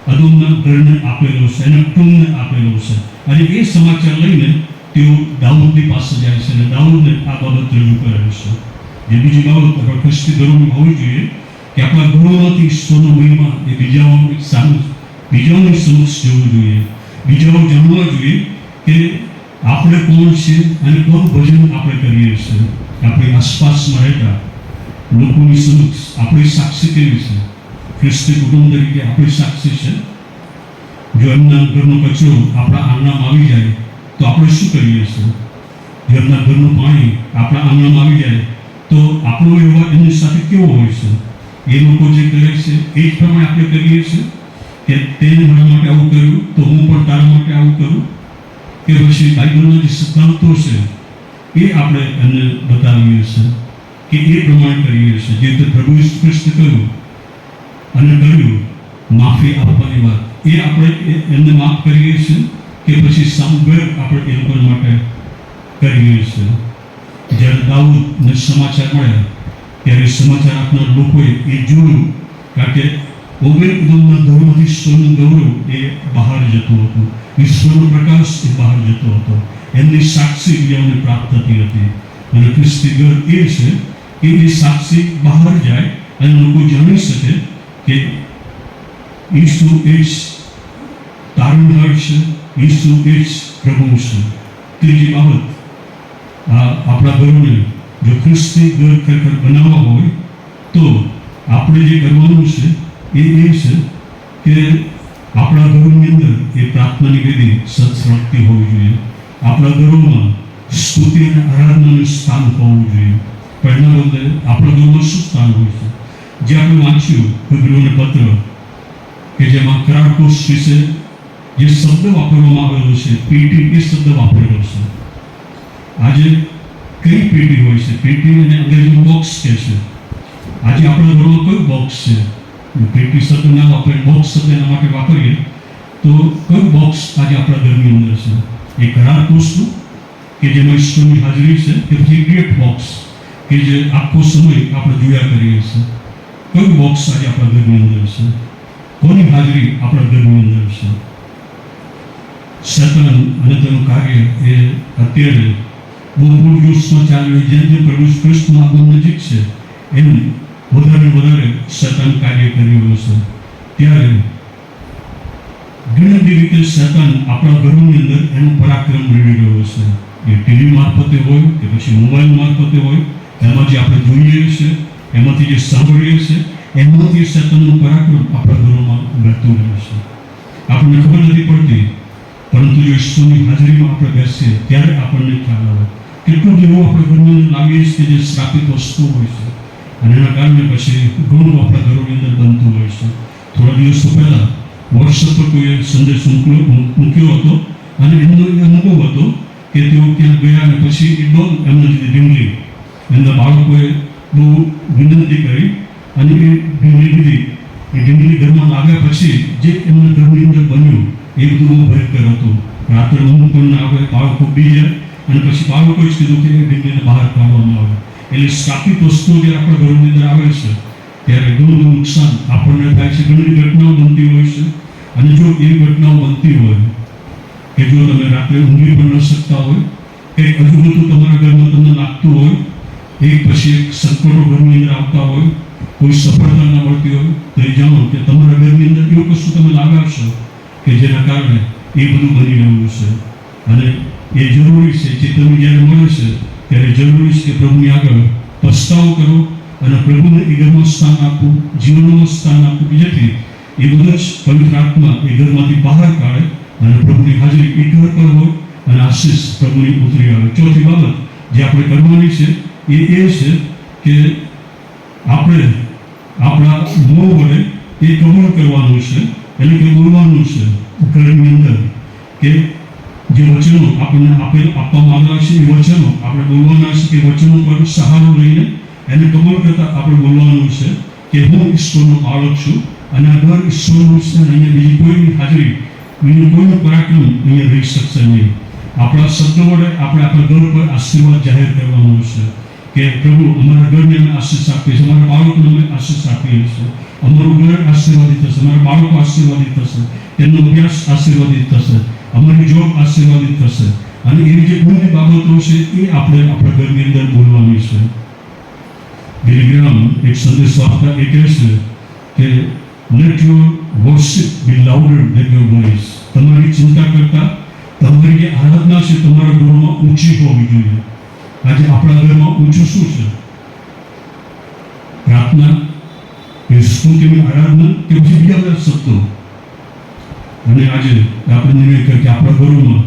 અદોમના ઘરને આપેલો છે, એના કુટુંબને આપેલો છે. અને એ સમાચાર લઈને તેઓ દાઉદની પાસે જાય છે અને દાઉદને આ બાબત રજૂ કરે છે. જે બીજી બાબત આપણા ખ્રિસ્તી ઘરોમાં હોવી જોઈએ કે આપણા ઘરોમાંથી ઈશ્વરનો મહિમા એ બીજાઓની સમક્ષ જવું જોઈએ. બીજાઓ જાણવા જોઈએ કે આપણે કોણ છે અને કોનું ભજન આપણે કરીએ છીએ. આપણી આસપાસમાં રહેતા લોકોની સમક્ષ આપણી સાક્ષી કેવી છે? ખ્રિસ્તી કુટુંબ તરીકે આપણી સાક્ષી છે. જો એમના ઘરનો કચરો આપણા આંગણામાં આવી જાય તો આપણે શું કરીએ છીએ? જો એમના ઘરનું પાણી આપણા આંગણામાં આવી જાય તો આપણો વ્યવહાર એમની સાથે કેવો હોય છે? એ લોકો જે કરે છે એ જ પ્રમાણે આપણે કરીએ છીએ કે તે મારા માટે આવું કર્યું તો હું પણ તારા માટે આવું કરું? કે પછી બાઇબલના જે સિદ્ધાંતો છે એ આપણે એમને બતાવીએ છીએ કે એ પ્રમાણે કરીએ છીએ જે રીતે પ્રભુ ઈસુ ખ્રિસ્તે કહ્યું અને કર્યું, માફી આપવાની વાત, એ આપણે એમને માફ કરીએ છીએ કે પછી સામગ્ર આપણે એ લોકો માટે કરીએ છીએ? જ્યારે દાઉદને સમાચાર મળ્યા ત્યારે સમાચાર આપનાર લોકોએ એ જોયું, કારણ કે ઓબેદ-એદોમના ઘરમાંથી ઈશ્વરનું ગૌરવ એ બહાર જતું હતું ઈશ્વરનો પ્રકાશ એ બહાર જતો હતો, એમની સાક્ષી બીજાઓને પ્રાપ્ત થતી હતી. અને ખ્રિસ્તી ઘર એ છે કે એ સાક્ષી બહાર જાય અને લોકો જાણી શકે કે ઈસુ એ જ તારણહાર છે, ઈસુ એ જ પ્રભુ છે. ત્રીજી બાબત, આપણા ઘરોને જો ખ્રિસ્તી ઘર ખરેખર બનાવવા હોય તો આપણે જે કરવાનું છે એ છે કે આપણા ઘરોની અંદર એ પ્રાર્થનાની વેદી સત્સંગતી હોવી જોઈએ. આપણા ઘરોમાં સ્તુતિ અને આરાધનાનું સ્થાન હોવું જોઈએ. પણ એના બદલે આપણા ઘરમાં શું સ્થાન હોય છે? જે આપણે વાંચ્યું હિબ્રુઓને પત્ર કે જેમાં કરારકોશ વિશે જે શબ્દ વાપરવામાં આવેલો છે, પેટી, એ શબ્દ વાપરેલો છે. આજે કઈ પેટી હોય છે? પેટી અને અંગ્રેજીમાં બોક્સ કહે છે. આજે આપણા ઘરમાં કયું બોક્સ છે? પેટી શબ્દ ના વાપરે, બોક્સ શબ્દ એના માટે વાપરીએ તો કયું બોક્સ આજે આપણા ઘરની અંદર છે? એ કરારકોશનું કે જેમાં ઈશ્વરની હાજરી છે, કે પછી ગ્રેટ બોક્સ કે જે આખો સમય આપણે જોયા કરીએ છીએ? કયું બોક્સ આજે આપણા ઘરની અંદર છે? કોની હાજરી આપણા ઘરની અંદર છે? શેતાન અને તેનું કાર્ય એ અત્યારે બહુ પૂરજોશમાં ચાલ્યું. જેમ જેમ પ્રભુ કૃષ્ણનું આગમન નજીક છે એમ વધારે વધારે શેતાન કાર્ય કરી રહ્યો છે. ત્યારે ઘણી બધી રીતે શેતાન આપણા ઘરોની અંદર એનું પરાક્રમ રેડી રહ્યો છે. એ ટીવી મારફતે હોય કે પછી મોબાઈલ મારફતે હોય, એમાં જે આપણે જોઈએ છીએ, એમાંથી જે સાંભળીએ છીએ, એમાંથી શેતાનનું પરાક્રમ આપણા ઘરોમાં વહેતું રહે છે. આપણને ખબર નથી પડતી, પરંતુ જો ઈશ્વરની હાજરીમાં આપણે બેસીએ ત્યારે આપણને ખ્યાલ આવે કેટલું જેવું આપણે ઘરની અંદર લાવીએ છીએ કે જે શ્રાપિત વસ્તુ હોય છે. અને એના કારણે પછી ઘણું આપણા ઘરોની અંદર બનતું હોય છે. થોડા દિવસો પહેલાં વોટ્સઅપ પર કોઈએ સંદેશ મૂક્યો હતો અને એમનો એ અનુભવ હતો કે તેઓ ત્યાં ગયા અને પછી એ ડોલ એમના જે ઢીંગલી એમના બાળકોએ બહુ વિનંતી કરી અને એ ઢીંગલી લીધી. એ ઢીંગલી ઘરમાં લાવ્યા પછી જે એમના ઘરની અંદર બન્યું એ બધું બહુ ભયંકર હતું. રાત્રે ઊંઘ પણ ના આવે, બાળકો બી જાય અને પછી બાળકોએ જ કીધું કે એ ઢીંગલીને બહાર કાઢવામાં આવે. એટલે સ્થાપિત વસ્તુઓ જ્યારે આપણા ઘરની અંદર આવે છે ત્યારે ઘણું નુકસાન આપણને થાય છે. ઘણી ઘટનાઓ બનતી હોય છે. અને જો એવી ઘટનાઓ બનતી હોય કે જો તમે રાત્રે ઊંઘી પણ ન શકતા હોય, કંઈક અજુગતું તમારા ઘરમાં તમને લાગતું હોય, એક પછી એક સંકટો ઘરની અંદર આવતા હોય, કોઈ સફળતા ન મળતી હોય, તો એ જાણો કે તમારા ઘરની અંદર એવું કશું તમે લાવ્યા છો કે જેના કારણે એ બધું બની રહ્યું છે. અને એ જરૂરી છે, ચેતવણી જ્યારે મળે છે ત્યારે જરૂરી છે કે પ્રભુની આગળ પસ્તાવો કરો અને પ્રભુને એ ઘરમાં સ્થાન આપવું, જીવનમાં સ્થાન આપવું, કે જેથી એ બધું જ પવિત્ર આત્મા એ ઘરમાંથી બહાર કાઢે અને પ્રભુની હાજરી એ ઘર પર હોય અને આશીષ પ્રભુની ઉતરી આવે. ચોથી બાબત જે આપણે કરવાની છે એ છે કે આપણે આપણા મોં વડે એ કબૂલ કરવાનું છે, એટલે કે બોલવાનું છે ઘરની અંદર કે જે વચનો આપણને આપવામાં આવેલા છે એ વચનો આપણે બોલવાના છે, કે વચનો પર સહારો લઈને એને કબૂલ કરતા આપણે બોલવાનું છે કે હું ઈશ્વરનો બાળક છું અને આ ઘર ઈશ્વરનું છે અને અહીંયા બીજી કોઈની હાજરી, બીજું કોઈનું પરાક્રમ અહીંયા રહી શકશે નહીં. આપણા શબ્દો વડે આપણે આપણા ઘર પર આશીર્વાદ જાહેર કરવાનો છે કે પ્રભુ અમારા ઘરને અમે આશીષ આપીએ છીએ, અમારા બાળકોને અમે આશીષ આપીએ છીએ, અમારું ઘર આશીર્વાદિત થશે, અમારા બાળકો આશીર્વાદિત થશે, તેમનો અભ્યાસ આશીર્વાદિત થશે, અમારી જોબ આશીર્વાદિત થશે. અને એવી જે ઘણી બાબતો છે એ આપણે આપણા ઘરની અંદર બોલવાની છે. બિલીગ્રામ એક સંદેશ આપતા એ કહે છે કે let your worship be louder than your voice. તમારી ચિંતા કરતા તમારી જે આરાધના છે તમારા ઘરમાં ઊંચી હોવી જોઈએ. આજે આપણા ઘરમાં ઊંચું શું છે? પ્રાર્થના, કે સ્તુતિની આરાધના, કે પછી બીજા બધા શબ્દો? અને આજે આપણે નિર્ણય કરીએ કે આપણા ઘરોમાં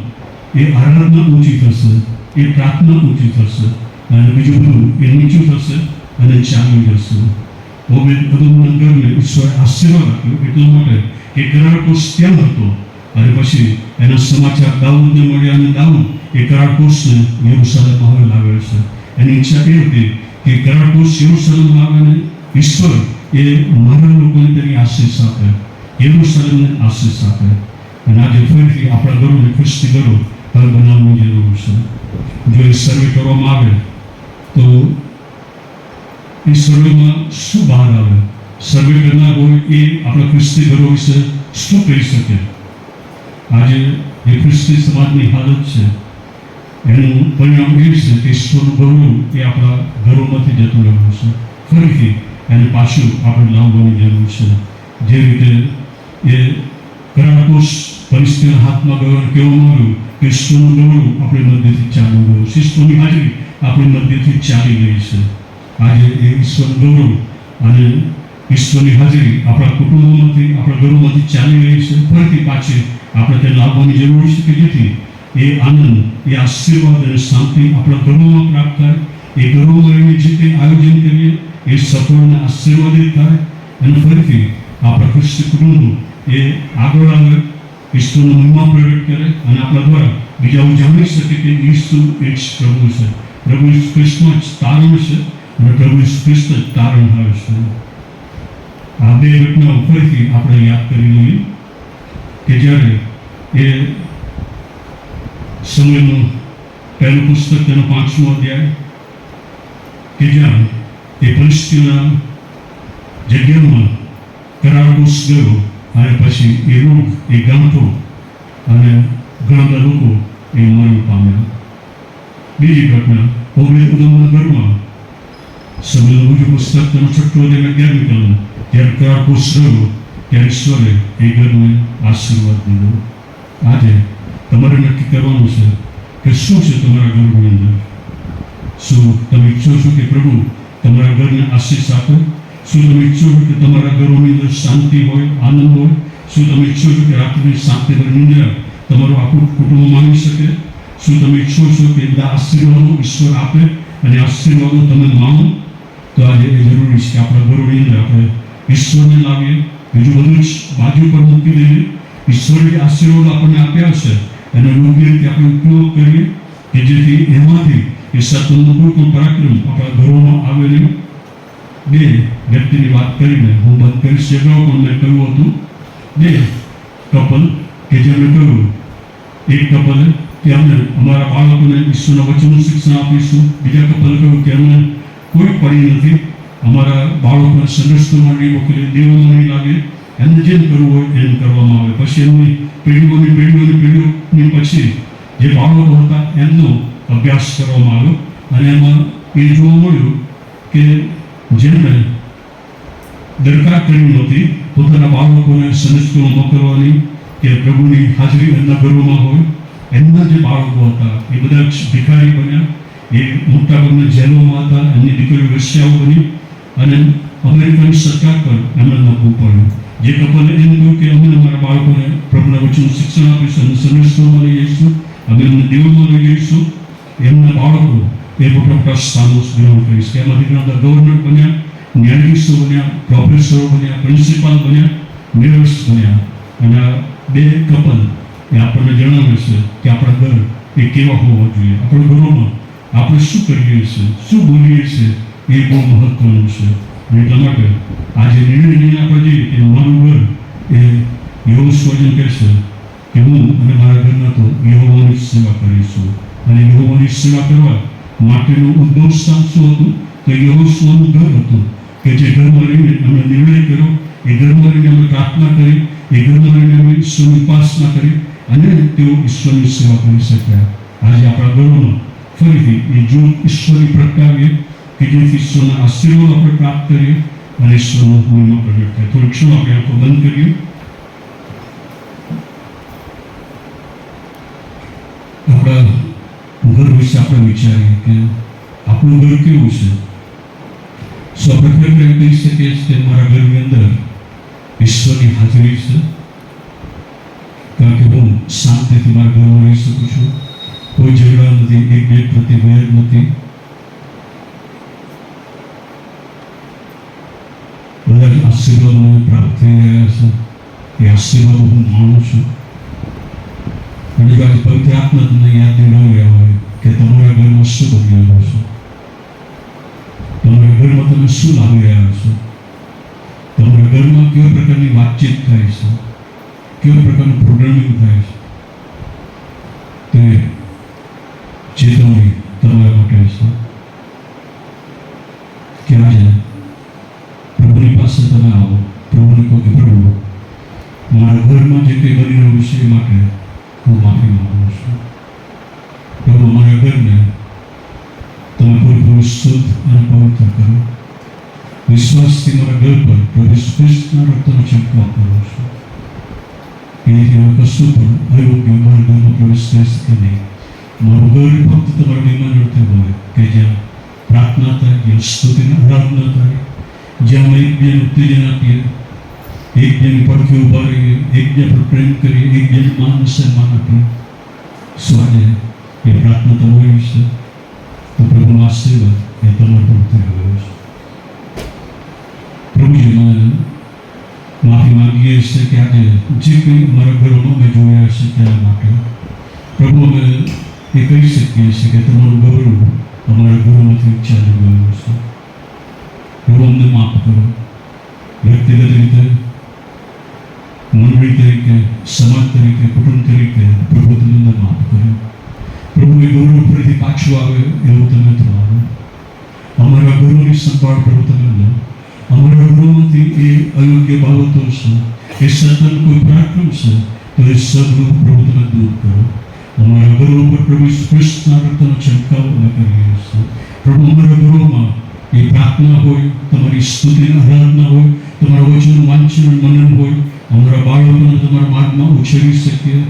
એ આરાધના ઊંચી થશે, એ પ્રાર્થના ઊંચી થશે અને બીજું બધું એ નીચું થશે અને ચાલી જશે. ઓબેદ-અદોમના ઘરને ઈશ્વરે આશીર્વાદ આપ્યો એટલા માટે એ કરારકોશ ત્યાં હતો અને પછી એના સમાચાર દાઉદને મળ્યા અને દાઉદ એ કરારકોશને યરૂશલેમમાં હવે લાવે છે. એની ઈચ્છા એ હતી કે કરારકોશ યરૂશલેમમાં આવે અને ઈશ્વર એ મારા લોકોને તેની આશીષ આપે, યરૂશલેમને આશીષ આપે. અને આજે ફરીથી આપણા ઘરોને ખ્રિસ્તી ઘરો હવે બનાવવાની જરૂર છે. જો એ સર્વે કરવામાં આવે તો એ સર્વેમાં શું બહાર આવે? સર્વે કરનાર હોય એ આપણા ખ્રિસ્તી ઘરો વિશે શું કહી શકે? આજે જે ખ્રિસ્તી સમાજની હાલત છે એનું પરિણામ એ છે કે ઈશ્વરનું ગૌરવ એ આપણા ઘરોમાંથી જતું રહ્યું છે. ફરીથી એને પાછું આપણે લાવવાની જરૂર છે. જે રીતે એ કરાટોસ પરિસ્થિતિના હાથમાં ગયો અને કહેવામાં આવ્યું કે ઈશ્વરનું ગૌરવ આપણી મધ્યથી ચાલી ગયું, ઈશ્વરની હાજરી આપણી મધ્યથી ચાલી ગઈ છે. આજે એ ઈશ્વરનું ગૌરવ અને ઈશ્વરની હાજરી આપણા કુટુંબોમાંથી, આપણા ઘરોમાંથી ચાલી રહી છે. ફરીથી પાછી આપણે તેને લાવવાની જરૂર છે કે જેથી એ આનંદ, એ આશીર્વાદ અને શાંતિ આપણા ઘરોમાં પ્રાપ્ત થાય. એ ઘરોમાં રહીને જે કંઈ આયોજન કરીએ એ સફળ અને આશીર્વાદિત થાય અને ફરીથી આપણા ખ્રિસ્તી કુટુંબો એ આગળ આવે, ઈશ્વરનો મહિમા પ્રગટ કરે અને આપણા દ્વારા બીજાઓ જાણી શકે કે ઈસુ એ જ પ્રભુ છે, પ્રભુ ઈસુ ખ્રિસ્તમાં જ તારણ છે અને પ્રભુ ઈસુ ખ્રિસ્ત જ તારણહાર છે. આ બે ઘટનાઓ ફરીથી આપણે યાદ કરી લઈએ કે જ્યારે એ સમયનું પહેલું પુસ્તક તેનો 5મો અધ્યાય કે જ્યાં એ પરિસ્થિતિના જગ્યામાં કરાટોસ ગયો અને પછી એ રોગ, એ ગાંઠો અને ઘણા બધા લોકો એ મરણ પામ્યા. બીજી ઘટના ઓબેદ-એદોમના ઘરમાં સમયનું બીજું પુસ્તક તેનો 6મો અધ્યાય 11મી કલમ, જ્યારે કરાટોસ ગયો ત્યારે ઈશ્વરે એ ઘરને આશીર્વાદ દીધો. આજે તમારે નક્કી કરવાનું છે કે શું છે તમારા ઘરની અંદર. શું તમે ઈચ્છો છો કે પ્રભુ તમારા ઘરને આશીષ આપે? શું તમે ઈચ્છો છો કે તમારા ઘરોની અંદર શાંતિ હોય, આનંદ હોય? શું તમે ઈચ્છો છો કે રાત્રિની શાંતિભર નિંદ્રા તમારું આખું કુટુંબ માણી શકે? શું તમે ઈચ્છો છો કે બધા આશીર્વાદો ઈશ્વર આપે અને આશીર્વાદો તમે માણો? તો આજે એ જરૂરી છે કે આપણા ઘરોની અંદર આપણે ઈશ્વરને લાવીએ, બીજું બધું જ બાજુ પર મૂકી દઈએ. ઈશ્વરે જે આશીર્વાદ આપણને આપ્યા છે એનો યોગ્ય રીતે આપણે ઉપયોગ કરીએ કે જેથી એમાંથી એ સત્યનું કોઈ પણ પરાક્રમ આપણા ઘરોમાં આવે નહીં. બે વ્યક્તિની વાત કરીને હું બંધ કરીશ. અગાઉ પણ મેં કહ્યું હતું, બે કપલ કે જેમણે કહ્યું, એક કપલે કે અમને અમારા બાળકોને ઈશ્વરના વચનનું શિક્ષણ આપીશું, બીજા કપલે કહ્યું કે અમને કોઈ પડી નથી, અમારા બાળકોને સંઘર્ષ માટે મોકલી દેવામાં નહીં લાગે, એમને જેમ કરવું હોય એમ કરવામાં આવે. પછી એમની પેઢીઓની પછી જે બાળકો હતા એમનો અભ્યાસ કરવામાં આવ્યો અને એમાં એ જોવા મળ્યું કે જેમણે દરકાર કરી નહોતી પોતાના બાળકોને સંસ્કૃતમાં મોકલવાની કે પ્રભુની હાજરી એમના ઘરોમાં હોય, એમના જે બાળકો હતા એ બધા ભિખારી બન્યા, એ મોટાભાગના જેલોમાં હતા, એમની દીકરીઓ વેશ્યાઓ બની અને અમેરિકાની સરકાર પર એમને નોખવું પડ્યું. જે કપલે એમ કહ્યું કે અમે અમારા બાળકોને પ્રભુના વચનનું શિક્ષણ આપીશું અને સંદેશમાં લઈ જઈશું, અમે એમને દેવળમાં લઈ જઈશું, એમના બાળકો એ મોટા સ્થાનો ગ્રહણ કરીશ. એમાંથી ઘણા બધા ગવર્નર બન્યા, ન્યાયાધીશો બન્યા, પ્રોફેસરો બન્યા, પ્રિન્સિપાલ બન્યા, મેયર્સ બન્યા. અને આ બે કપલ એ આપણને જણાવે છે કે આપણા ઘર એ કેવા હોવા જોઈએ. આપણા ઘરોમાં આપણે શું કરીએ છીએ, શું બોલીએ છીએ એ બહુ મહત્વનું છે. અને એટલા માટે આજે નિર્ણય લઈને આપણે જઈએ કે મારું ઘર એ યહોવા કહે છે કે હું અને મારા ઘરના તો યહોવાની સેવા કરીશું. અને યહોવાની સેવા કરવા માટેનું ઉદ્ભવ સ્થાન શું હતું? તો યહોવાનું ઘર હતું કે જે ઘરમાં રહીને અમે નિર્ણય કર્યો, એ ઘરમાં રહીને અમે પ્રાર્થના કરી, એ ઘરમાં રહીને અમે ઈશ્વરની ઉપાસના કરી અને તેઓ ઈશ્વરની સેવા કરી શક્યા. આજે આપણા ઘરોમાં ફરીથી એ જ્યોત ઈશ્વરની પ્રગટાવીએ કે જેથી ઈશ્વરના આશીર્વાદ આપણે પ્રાપ્ત કરીએ અને ઈશ્વરનો મહિમા પ્રગટ થાય. થોડીક ક્ષણ આપણે આંખો બંધ કરીએ. આપણા ઘર વિશે આપણે વિચારીએ કે આપણું ઘર કેવું છે. શું આપણે ખરેખર એમ કહી શકીએ કે મારા ઘરની અંદર ઈશ્વરની હાજરી છે? કારણ કે હું શાંતિથી મારા ઘરમાં રહી શકું છું, કોઈ ઝઘડા નથી, એકબીજા પ્રત્યે વૈર નથી, બધા આશીર્વાદો મને પ્રાપ્ત થઈ રહ્યા છે, એ આશીર્વાદો હું માનું છું. અને જો આજે પવિત્ર આત્મા તમને યાદ દિલાવ્યા હોય કે તમારા ઘરમાં શું બની રહ્યો છે, તમારા ઘરમાં તમે શું લાવી રહ્યા છો, તમારા ઘરમાં કેવા પ્રકારની વાતચીત થાય છે, કેવા પ્રકારનું પ્રોગ્રામિંગ થાય છે, તે ચેતવણી તમારા માટે છે કે આજે પ્રભુની પાસે તમે આવો, પ્રભુને કહો કે પ્રભુ મારા ઘરમાં જે કંઈ બની રહ્યું છે એ માટે હું માફી શુદ્ધ અને પવિત્ર કરો. વિશ્વાસથી મારા ઘર પર પ્રભુ ઈસુ ખ્રિસ્તના રક્તનો છંટકાવ કરું છું. એથી હવે કશું પણ અયોગ્ય મારા ઘરમાં પ્રવેશ કરી શકે નહીં. મારું ઘર ફક્ત તમારા મહેમાન અર્થે હોય કે જ્યાં પ્રાર્થના થાય, જ્યાં સ્તુતિની આરાધના થાય, જ્યાં અમે એકબીજાને ઉત્તેજન આપીએ, એકબીજાની પડખે ઊભા રહીએ, એકબીજા પર પ્રેમ કરીએ, એકબીજાને માન સન્માન આપીએ. શું આજે એ પ્રાર્થના તમારી છે? તો પ્રભુનો આશીર્વાદ એ તમારા પર ઉતરી ગયો છે. પ્રભુજીને માફી માંગીએ છીએ કે આજે જે કંઈ અમારા ઘરોમાં અમે જોયા છે તેના માટે પ્રભુ અમે એ કહી શકીએ છીએ કે તમારું ગૌરવ અમારા ઘરોમાંથી ચાલી ગયું છે. પ્રભુ અમને માફ કરો. વ્યક્તિગત રીતે, મંડળી તરીકે, સમાજ તરીકે, કુટુંબ તરીકે પ્રભુ તમે અમને માફ કરો. પ્રભુ એ ગૌરવ ફરીથી પાછું આવે એવું તમે થવાવો. અમારા ઘરોની સંભાળ પ્રભુ તમે લો. અમારા ઘરોમાંથી એ અયોગ્ય બાબતો છે, એ સતત કોઈ પરાક્રમ છે, તો એ સબનું પ્રભુ તમે દૂર કરો. અમારા ઘરો પર પ્રભુ ઈસુ ખ્રિસ્તના રક્તનો છંટકાવ અમે કરીએ છીએ. પ્રભુ અમારા ઘરોમાં એ પ્રાર્થના હોય, તમારી સ્તુતિની આરાધના હોય, તમારા વચનનું વાંચન મનન હોય, અમારા બાળકોને તમારા માર્ગમાં ઉછેરી શકીએ.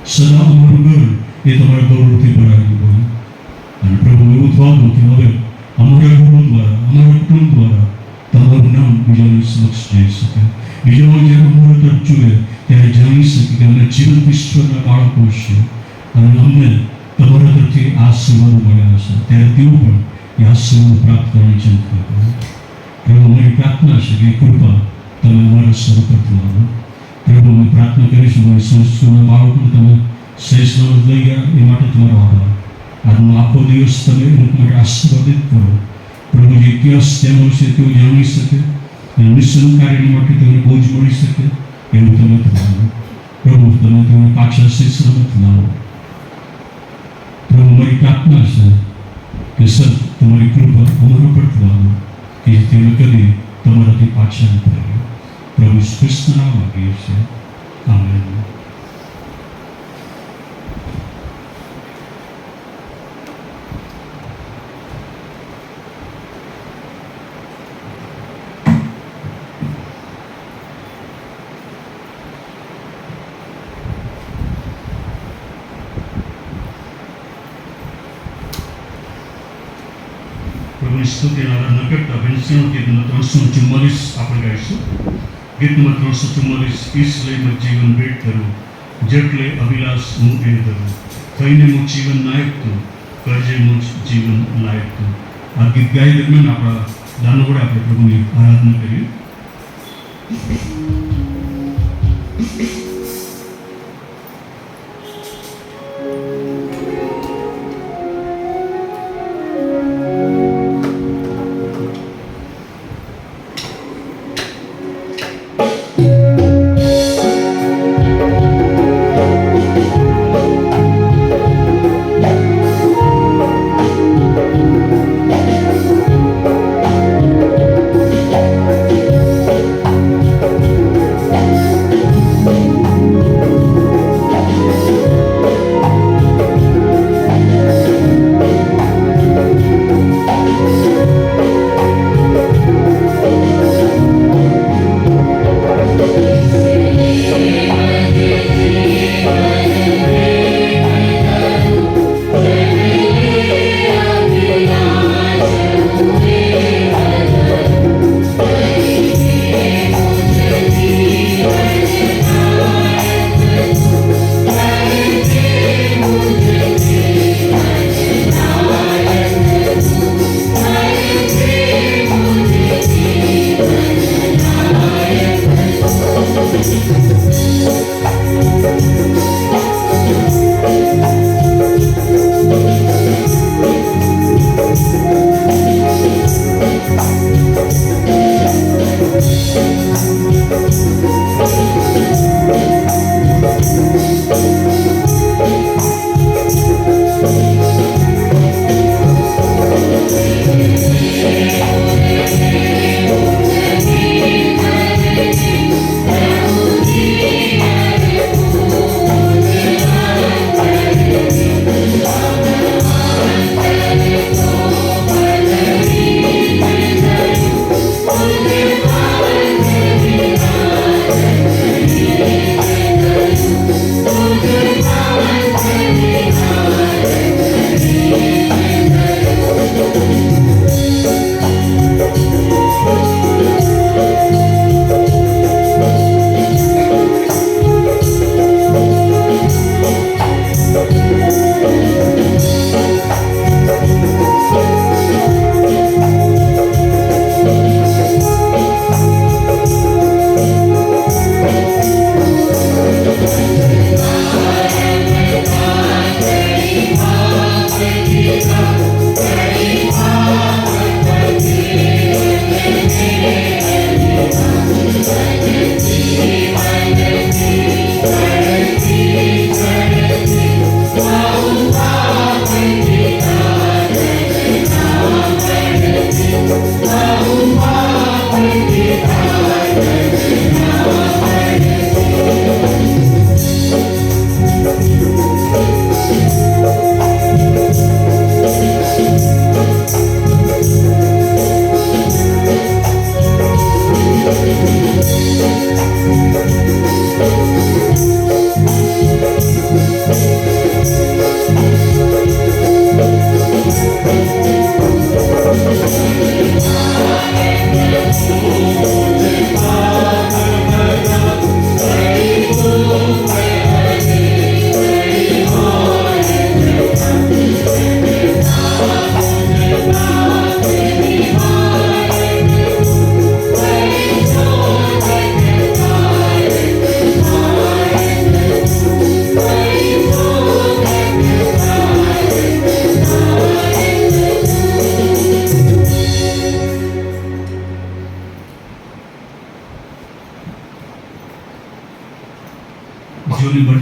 સદા અમારું ઘર એ તમારા ગૌરવથી ભરાયેલું હોય. અને પ્રભુ એવું થવાનું કે હવે અમારા ઘરો દ્વારા, અમારા કુટુંબ દ્વારા તમારું નામ બીજાની સમક્ષ જઈ શકે. બીજાઓ જ્યારે અમારા તરફ જુએ ત્યારે જાણી શકે કે અમે જીવંત ઈશ્વરના બાળકો છીએ અને અમને તમારા તરફથી આશીર્વાદો મળ્યા છે. ત્યારે તેઓ પણ એ આશીર્વાદ પ્રાપ્ત કરવાની ચિંતા કરો. પ્રભુ અમારી પ્રાર્થના છે કે કૃપા તમે અમારા સર પર લાવો. પ્રભુ અમે પ્રાર્થના કરીશું અમારી સંસ્થાના બાળકોને તમે સહી સલામત લઈ ગયા એ માટે તમારો આભાર. આજનો આખો દિવસ તમે એ લોકો માટે આશીર્વાદિત કરો. પ્રભુ જે ઇતિહાસ તેનો છે તેઓ જાણી શકે અને મિશન કાર્યની માટે તેમને બોજ મળી શકે એવું તમે થવાનું. પ્રભુ તમે તેમને પાછા સહી સલામત લાવો. પ્રભુ મારી પ્રાર્થના છે કે સર તમારી કૃપા અમારા પર થવાનું કે તેમને કદી તમારાથી પાછા ન ફરે. પ્રભુ ખ્રિસ્તના નામ માગીએ છીએ. આમેન. પ્રભુની સ્તુતિની આરાધના કરતા ભજન ગીત નંબર 344 આપણે ગાઈશું. ગીત નંબર 344 ઈસલે જીવન ભેટ કરું, જટલે અભિલાષ હું એ ધરું, થઈને મું જીવન નાયક તું, કરજે મું જીવન લાયક તું. આ ગીત ગાય દરમિયાન આપણા દાનો વડે આપણે પ્રભુની આરાધના કરીએ.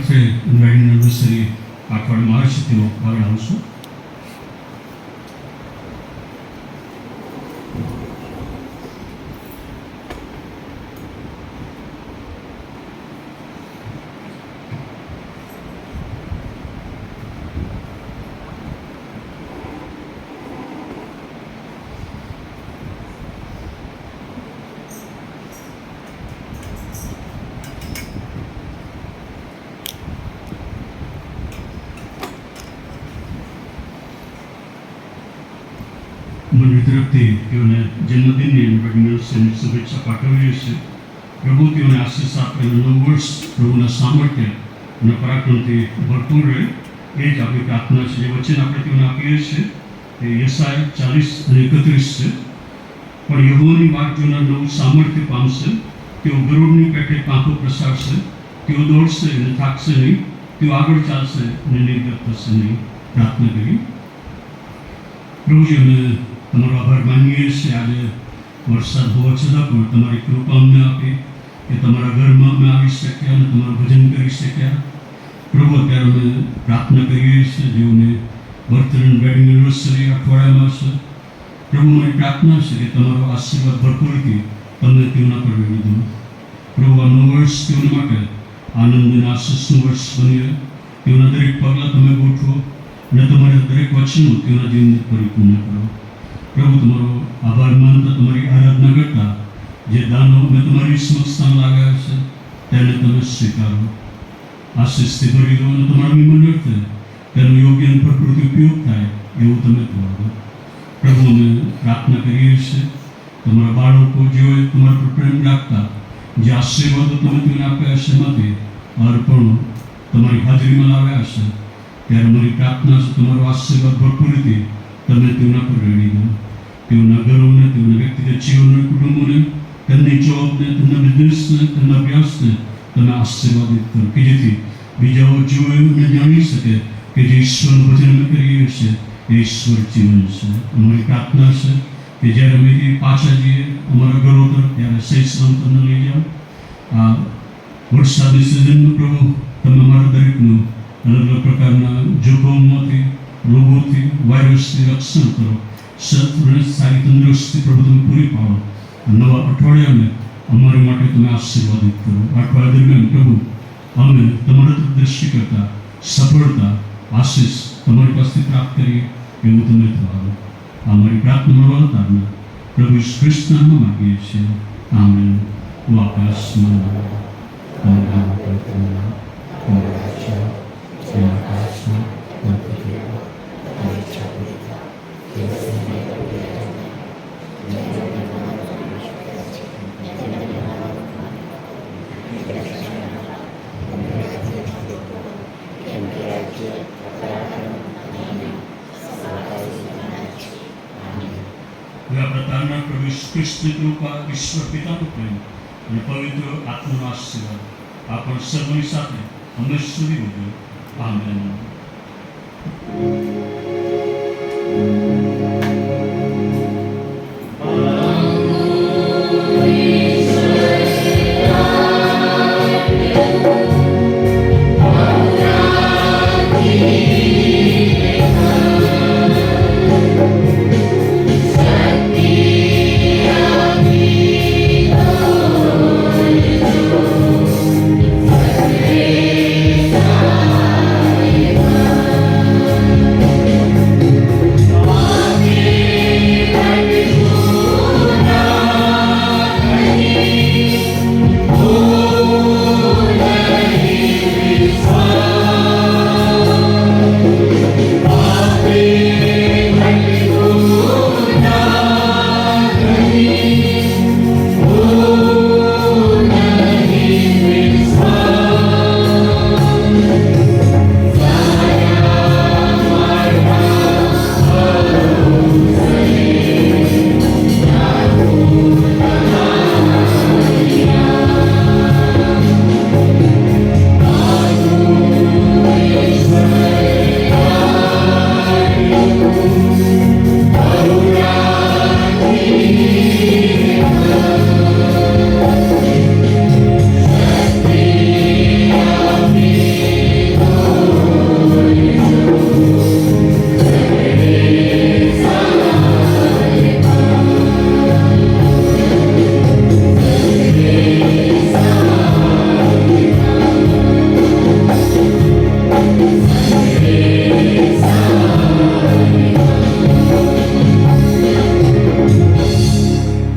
બર્થડે વેડિંગ એનિવર્સરી અઠવાડિયામાં આવે છે તેઓ આગળ આવશું. મંડળી તરફથી તેઓને જન્મદિનની અને વેડિંગ એનિવર્સરીની શુભેચ્છા પાઠવીએ છીએ. પ્રભુ તેઓને આશીષ આપે અને નવું વર્ષ પ્રભુના સામર્થ્ય અને પરાક્રમથી ભરપૂર રહે એ જ આપણી પ્રાર્થના છે. જે વચન આપણે તેઓને આપીએ છીએ તે યશાયા 40 અને 31 છે. પણ યહોવાની વાટ જોનાર નવું સામર્થ્ય પામશે, તેઓ ગરુડની પેઠે પાંખો પ્રસારશે, તેઓ દોડશે અને થાકશે નહીં, તેઓ આગળ ચાલશે અને નિર્ગત થશે નહીં. પ્રાર્થના કરી. પ્રભુજી, અમે તમારો આભાર માનીએ છીએ. આજે વરસાદ હોવા છતાં પણ તમારી કૃપા અમને આપી કે તમારા ઘરમાં અમે આવી શક્યા અને તમારું ભજન કરી શક્યા. પ્રભુ, અત્યારે અમે પ્રાર્થના કરીએ છીએ જેઓને બર્થડે વેડિંગ એનિવર્સરી અઠવાડિયામાં છે. પ્રભુ, મારી પ્રાર્થના છે કે તમારો આશીર્વાદ ભરપૂરથી તમને તેઓના પર વેડી દો. પ્રભુ, આ નવું વર્ષ તેઓના માટે આનંદ અને આશીષનું વર્ષ બની રહે. તેઓના દરેક પગલાં તમે ગોઠવો અને તમારા દરેક વચનો તેઓના જીવનને પરિપૂર્ણ કરો. પ્રભુ, તમારો આભાર માનતા તમારી આરાધના કરતા જે દાનો અમે તમારી સમક્ષમાં લાવ્યા છે તેને તમે સ્વીકારો. આશીષથી ભરી દો અને તમારા મહેમાન અર્થે તેનો યોગ્ય અને પ્રકૃતિ ઉપયોગ થાય એવું તમે કરો. પ્રભુ, અમે પ્રાર્થના કરીએ છીએ તમારા બાળકો જેઓએ તમારા પર પ્રેમ રાખતા જે આશીર્વાદો તમે તેમને આપ્યા છે એમાંથી અર્પણો તમારી હાજરીમાં લાવ્યા છે, ત્યારે મારી પ્રાર્થના છે તમારો આશીર્વાદ ભરપૂરથી તમે તેઓના પર રેડી દો. તેઓના ઘરોને, તેઓના વ્યક્તિગત જીવનને, કુટુંબોને, તેમની જોબને, તેમના બિઝનેસને, તેમના અભ્યાસને તમે આશીર્વાદિત કરો કે જેથી બીજાઓ જુઓ અને જાણી શકે કે જે ઈશ્વરનું ભજન અમે કરીએ છીએ એ ઈશ્વર જીવન છે. અમારી પ્રાર્થના છે કે જ્યારે અમે પાછા જઈએ અમારા ઘરો તરફ ત્યારે સહી સલામત તમને લઈ જાઓ. આ વરસાદની સિઝનમાં પ્રભુ તમે અમારા દરેકનું અલગ અલગ પ્રકારના જોખમોમાંથી, રોગોથી, વાયરસથી રક્ષણ કરો. સત્વને સારી તંદુરસ્તી પ્રભુ તમે પૂરી પાડો. નવા અઠવાડિયાને અમારે માટે તમે આશીર્વાદિત કરો. અઠવાડિયા દરમિયાન પ્રભુ અમે તમારા તરફ દ્રષ્ટિ કરતા સફળતા, આશીષ તમારી પાસેથી પ્રાપ્ત કરીએ એવું તમે થવા. આ મારી પ્રાર્થના વળતારના પ્રભુ ઈસુ ખ્રિસ્તના નામમાં માગીએ છીએ. આમેન. આકાશમાં પ્રતારના પ્રભુ ઈસુ ખ્રિસ્તની કૃપા, ઈશ્વર પિતાનો પ્રેમ અને પવિત્ર આત્માનો આશીર્વાદ આપણ સર્વની સાથે હંમેશા સુધી વધે. આમેન.